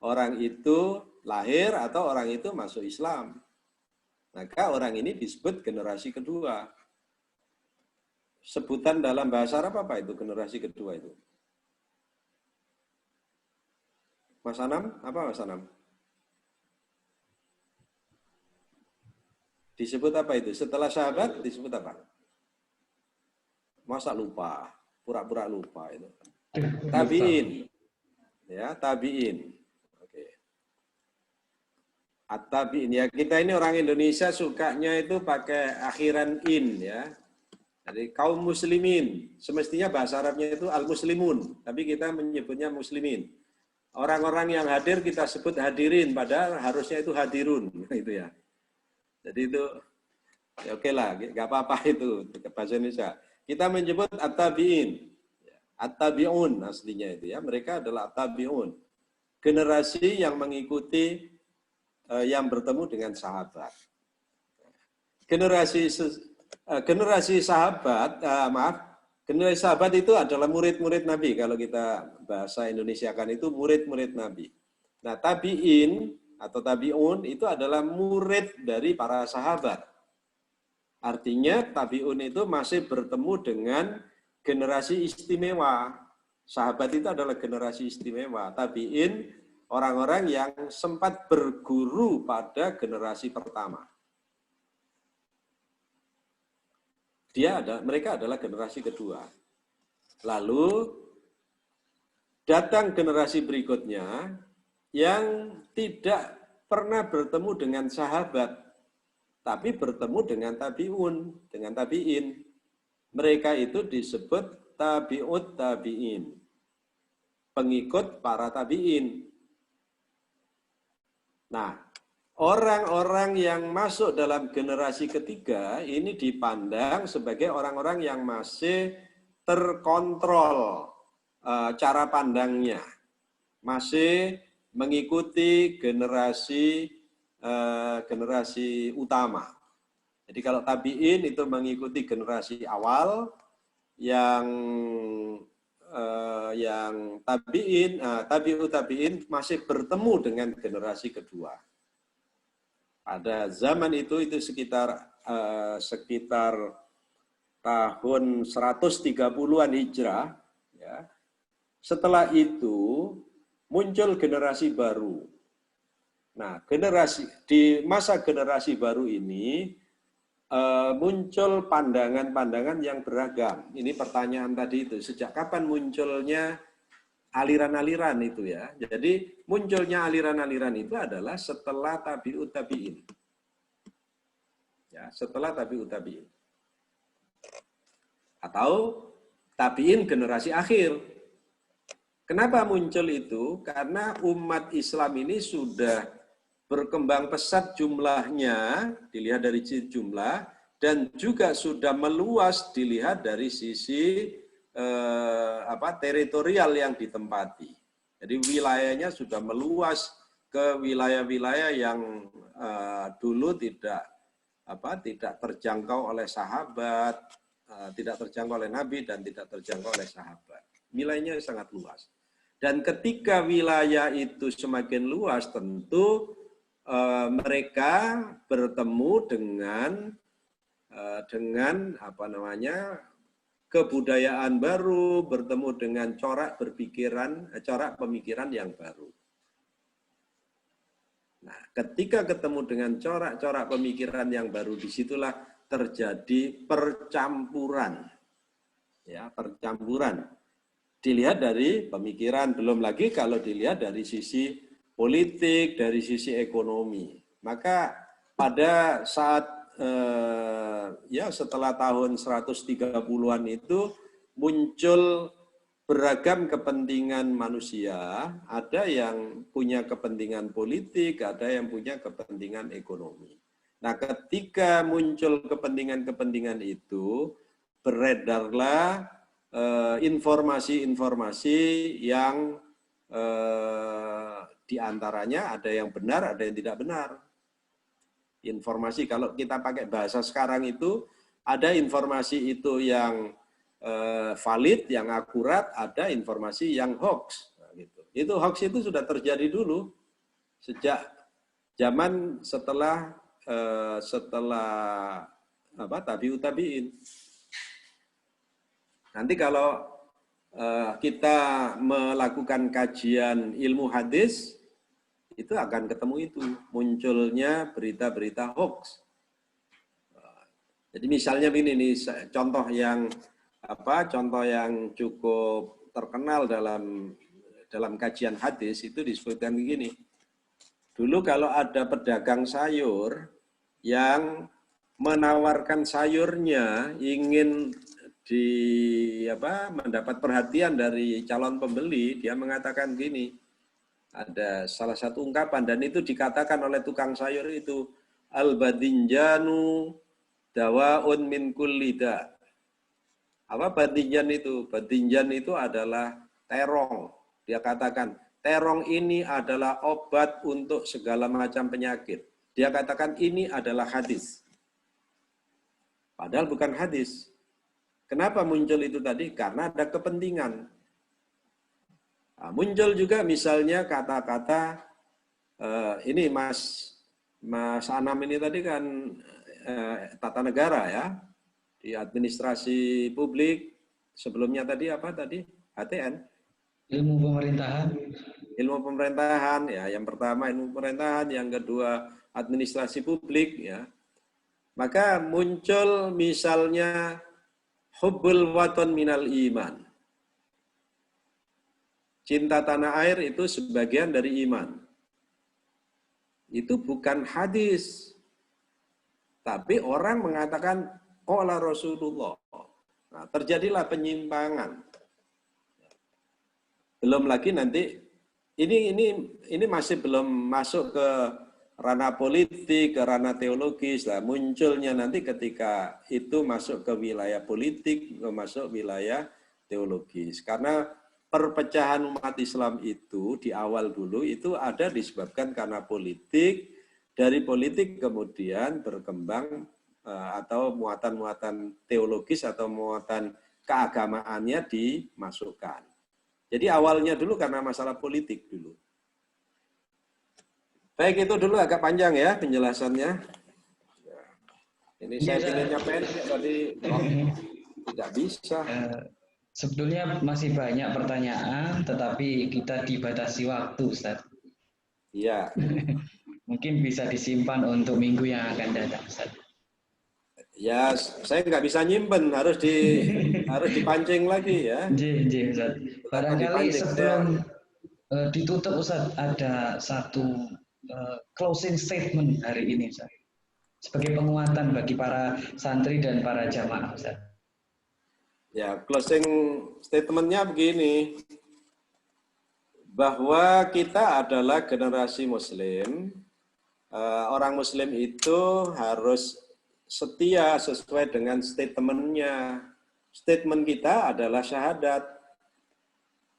orang itu lahir atau orang itu masuk Islam. Maka orang ini disebut generasi kedua. Sebutan dalam bahasa Arab apa itu generasi kedua itu? Mas Anam, apa Mas Anam? Disebut apa itu? Setelah sahabat disebut apa? Masa lupa, pura-pura lupa itu. Tabi'in. Ya, tabi'in. Oke. At-tabi'in. Ya, kita ini orang Indonesia sukanya itu pakai akhiran in ya. Jadi kaum muslimin. Semestinya bahasa Arabnya itu al-muslimun, tapi kita menyebutnya muslimin. Orang-orang yang hadir kita sebut hadirin, padahal harusnya itu hadirun, itu ya. Jadi itu, ya oke lah, nggak apa-apa itu bahasa Indonesia. Kita menyebut at-tabi'in, at-tabi'un aslinya itu ya. Mereka adalah at-tabi'un, generasi yang mengikuti, yang bertemu dengan sahabat. Generasi sahabat, generasi sahabat itu adalah murid-murid Nabi. Kalau kita bahasa Indonesia kan itu murid-murid Nabi. Nah, tabi'in atau tabi'un itu adalah murid dari para sahabat. Artinya tabi'un itu masih bertemu dengan generasi istimewa. Sahabat itu adalah generasi istimewa. Tabi'in orang-orang yang sempat berguru pada generasi pertama. Mereka adalah generasi kedua. Lalu datang generasi berikutnya yang tidak pernah bertemu dengan sahabat, tapi bertemu dengan tabi'un, dengan tabi'in. Mereka itu disebut tabi'ut tabi'in, pengikut para tabi'in. Nah, orang-orang yang masuk dalam generasi ketiga ini dipandang sebagai orang-orang yang masih terkontrol cara pandangnya, masih mengikuti generasi utama. Jadi kalau tabi'in itu mengikuti generasi awal, yang tabi'ut tabi'in masih bertemu dengan generasi kedua. Pada zaman itu sekitar tahun 130-an Hijrah. Ya. Setelah itu muncul generasi baru. Nah, di masa generasi baru ini muncul pandangan-pandangan yang beragam. Ini pertanyaan tadi itu, sejak kapan munculnya aliran-aliran itu ya. Jadi munculnya aliran-aliran itu adalah setelah tabi'ut tabi'in. Ya, setelah tabi'ut tabi'in. Atau tabi'in generasi akhir. Kenapa muncul itu? Karena umat Islam ini sudah berkembang pesat jumlahnya, dilihat dari jumlah, dan juga sudah meluas dilihat dari sisi teritorial yang ditempati. Jadi wilayahnya sudah meluas ke wilayah-wilayah yang dulu tidak terjangkau oleh sahabat, tidak terjangkau oleh Nabi dan tidak terjangkau oleh sahabat. Wilayahnya sangat luas. Dan ketika wilayah itu semakin luas, tentu mereka bertemu dengan kebudayaan baru, bertemu dengan corak pemikiran yang baru. Nah, ketika ketemu dengan corak-corak pemikiran yang baru, disitulah terjadi percampuran. Ya, percampuran. Dilihat dari pemikiran, belum lagi kalau dilihat dari sisi politik, dari sisi ekonomi. Maka pada saat setelah tahun 130-an itu muncul beragam kepentingan manusia, ada yang punya kepentingan politik, ada yang punya kepentingan ekonomi. Nah, ketika muncul kepentingan-kepentingan itu, beredarlah informasi-informasi yang diantaranya ada yang benar, ada yang tidak benar. Informasi, kalau kita pakai bahasa sekarang itu, ada informasi itu yang valid, yang akurat, ada informasi yang hoax. Nah, gitu. Itu hoax itu sudah terjadi dulu, sejak zaman setelah tabi'ut tabi'in. Nanti kalau kita melakukan kajian ilmu hadis, itu akan ketemu itu, munculnya berita-berita hoax. Jadi misalnya ini nih, contoh yang contoh yang cukup terkenal dalam kajian hadis itu disebutkan begini. Dulu kalau ada pedagang sayur yang menawarkan sayurnya ingin mendapat perhatian dari calon pembeli, dia mengatakan gini, ada salah satu ungkapan dan itu dikatakan oleh tukang sayur itu, al-badinjanu dawaun min kulli da. Apa badinjan itu? Badinjan itu adalah terong. Dia katakan, terong ini adalah obat untuk segala macam penyakit. Dia katakan ini adalah hadis. Padahal bukan hadis. Kenapa muncul itu tadi? Karena ada kepentingan. Nah, muncul juga misalnya kata-kata, ini Mas Anam ini tadi kan tata negara ya, di administrasi publik, sebelumnya tadi apa tadi? HTN? Ilmu pemerintahan. Ilmu pemerintahan, ya yang pertama ilmu pemerintahan, yang kedua administrasi publik ya. Maka muncul misalnya hubbul watan minal iman. Cinta tanah air itu sebagian dari iman. Itu bukan hadis. Tapi orang mengatakan qala Rasulullah. Nah, terjadilah penyimpangan. Belum lagi nanti ini masih belum masuk ke ranah politik, ke ranah teologis lah. Munculnya nanti ketika itu masuk ke wilayah politik, masuk wilayah teologis. Karena perpecahan umat Islam itu di awal dulu itu ada disebabkan karena politik, dari politik kemudian berkembang atau muatan-muatan teologis atau muatan keagamaannya dimasukkan. Jadi awalnya dulu karena masalah politik dulu. Baik, itu dulu agak panjang ya penjelasannya. Ini saya pilihnya pendek tadi, tidak bisa. Sebetulnya masih banyak pertanyaan, tetapi kita dibatasi waktu, Ustaz. Iya. Mungkin bisa disimpan untuk minggu yang akan datang, Ustaz. Ya, saya nggak bisa nyimpen, harus dipancing lagi ya. Ustaz. Barangkali sebelum ditutup, Ustaz, ada satu closing statement hari ini, Ustaz. Sebagai penguatan bagi para santri dan para jamaah, Ustaz. Ya, closing statement-nya begini, bahwa kita adalah generasi Muslim, orang Muslim itu harus setia sesuai dengan statement-nya. Statement kita adalah syahadat.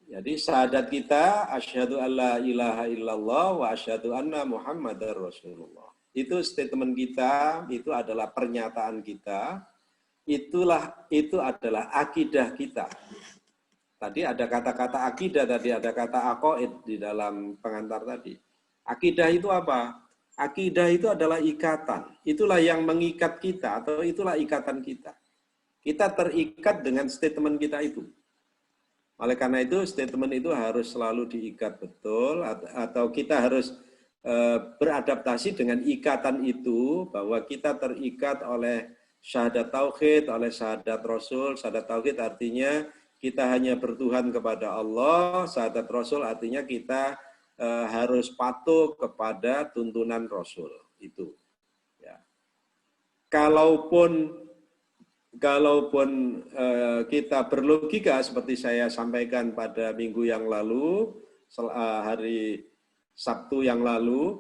Jadi syahadat kita, asyhadu alla ilaha illallah wa asyhadu anna Muhammadar Rasulullah. Itu statement kita, itu adalah pernyataan kita. Itu adalah akidah kita. Tadi ada kata-kata akidah, tadi ada kata aqaid di dalam pengantar tadi. Akidah itu apa? Akidah itu adalah ikatan. Itulah yang mengikat kita, atau itulah ikatan kita. Kita terikat dengan statement kita itu. Oleh karena itu, statement itu harus selalu diikat betul, atau kita harus beradaptasi dengan ikatan itu, bahwa kita terikat oleh syahadat tauhid, oleh syahadat Rasul. Syahadat tauhid artinya kita hanya bertuhan kepada Allah. Syahadat Rasul artinya kita harus patuh kepada tuntunan Rasul. Itu. Ya. Kalaupun kita berlogika seperti saya sampaikan pada minggu yang lalu, hari Sabtu yang lalu,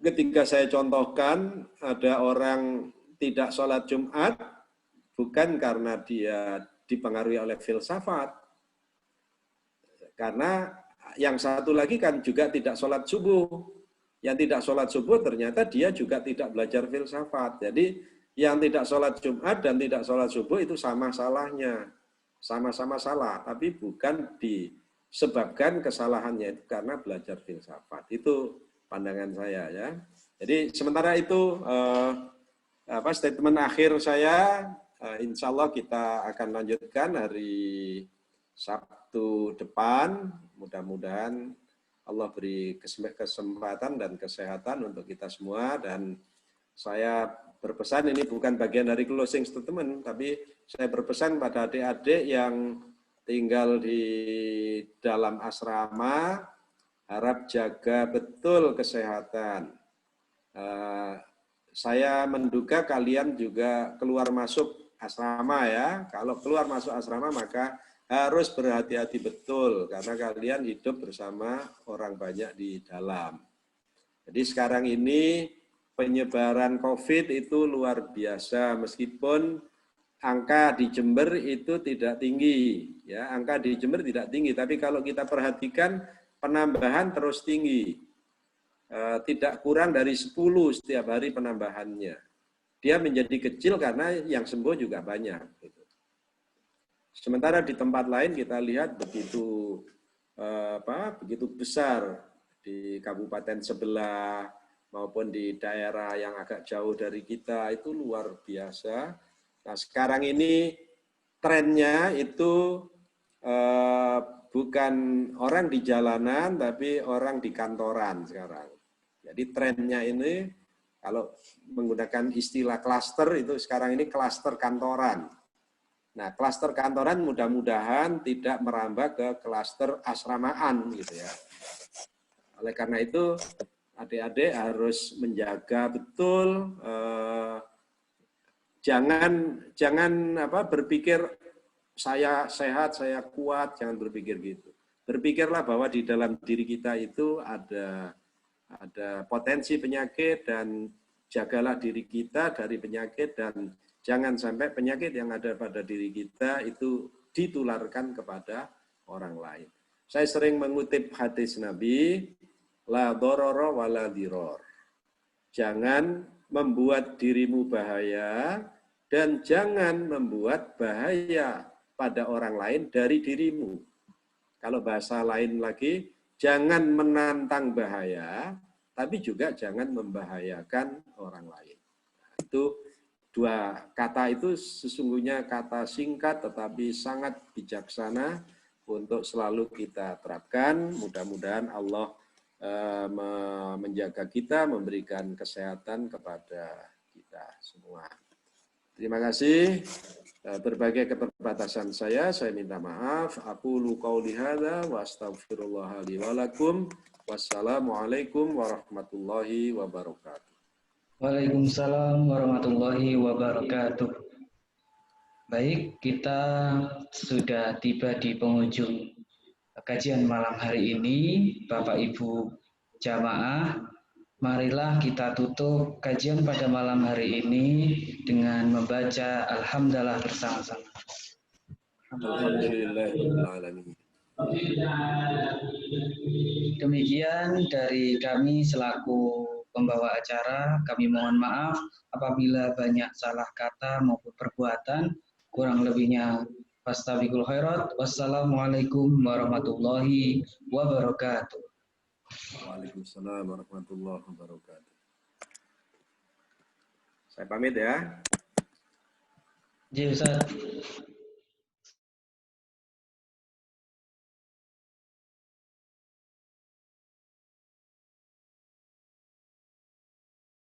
ketika saya contohkan ada orang tidak sholat Jumat, bukan karena dia dipengaruhi oleh filsafat. Karena yang satu lagi kan juga tidak sholat subuh. Yang tidak sholat subuh ternyata dia juga tidak belajar filsafat. Jadi yang tidak sholat Jumat dan tidak sholat subuh itu sama salahnya. Sama-sama salah, tapi bukan disebabkan kesalahannya itu karena belajar filsafat. Itu pandangan saya ya. Jadi sementara itu statement akhir saya, insya Allah kita akan lanjutkan hari Sabtu depan. Mudah-mudahan Allah beri kesempatan dan kesehatan untuk kita semua. Dan saya berpesan, ini bukan bagian dari closing statement, tapi saya berpesan pada adik-adik yang tinggal di dalam asrama, harap jaga betul kesehatan. Saya menduga kalian juga keluar masuk asrama ya. Kalau keluar masuk asrama maka harus berhati-hati betul karena kalian hidup bersama orang banyak di dalam. Jadi sekarang ini penyebaran COVID itu luar biasa meskipun angka di Jember itu tidak tinggi, ya angka di Jember tidak tinggi. Tapi kalau kita perhatikan penambahan terus tinggi, tidak kurang dari 10 setiap hari penambahannya. Dia menjadi kecil karena yang sembuh juga banyak. Sementara di tempat lain kita lihat begitu besar di kabupaten sebelah maupun di daerah yang agak jauh dari kita itu luar biasa. Nah sekarang ini trennya itu bukan orang di jalanan tapi orang di kantoran sekarang. Jadi trennya ini kalau menggunakan istilah klaster itu sekarang ini klaster kantoran. Nah, klaster kantoran mudah-mudahan tidak merambah ke klaster asramaan gitu ya. Oleh karena itu, adik-adik harus menjaga betul, jangan berpikir saya sehat, saya kuat, jangan berpikir gitu. Berpikirlah bahwa di dalam diri kita itu ada potensi penyakit dan jagalah diri kita dari penyakit dan jangan sampai penyakit yang ada pada diri kita itu ditularkan kepada orang lain. Saya sering mengutip hadis Nabi, la dororo wa la diror. Jangan membuat dirimu bahaya dan jangan membuat bahaya pada orang lain dari dirimu. Kalau bahasa lain lagi, jangan menantang bahaya, tapi juga jangan membahayakan orang lain. Itu dua kata itu sesungguhnya kata singkat tetapi sangat bijaksana untuk selalu kita terapkan. Mudah-mudahan Allah menjaga kita, memberikan kesehatan kepada kita semua. Terima kasih. Berbagai keterbatasan saya minta maaf. Aqulu qauli hadza wa astaghfirullah li wa lakum. Wassalamualaikum warahmatullahi wabarakatuh. Waalaikumsalam warahmatullahi wabarakatuh. Baik, kita sudah tiba di penghujung kajian malam hari ini, Bapak Ibu jamaah. Marilah kita tutup kajian pada malam hari ini dengan membaca Alhamdulillah bersama-sama. Alhamdulillahirrahmanirrahim. Demikian dari kami selaku pembawa acara, kami mohon maaf apabila banyak salah kata maupun perbuatan, kurang lebihnya fastabiqul khairat. Wassalamualaikum warahmatullahi wabarakatuh. Waalaikumsalam warahmatullahi wabarakatuh. Saya pamit ya. Ji Ustaz.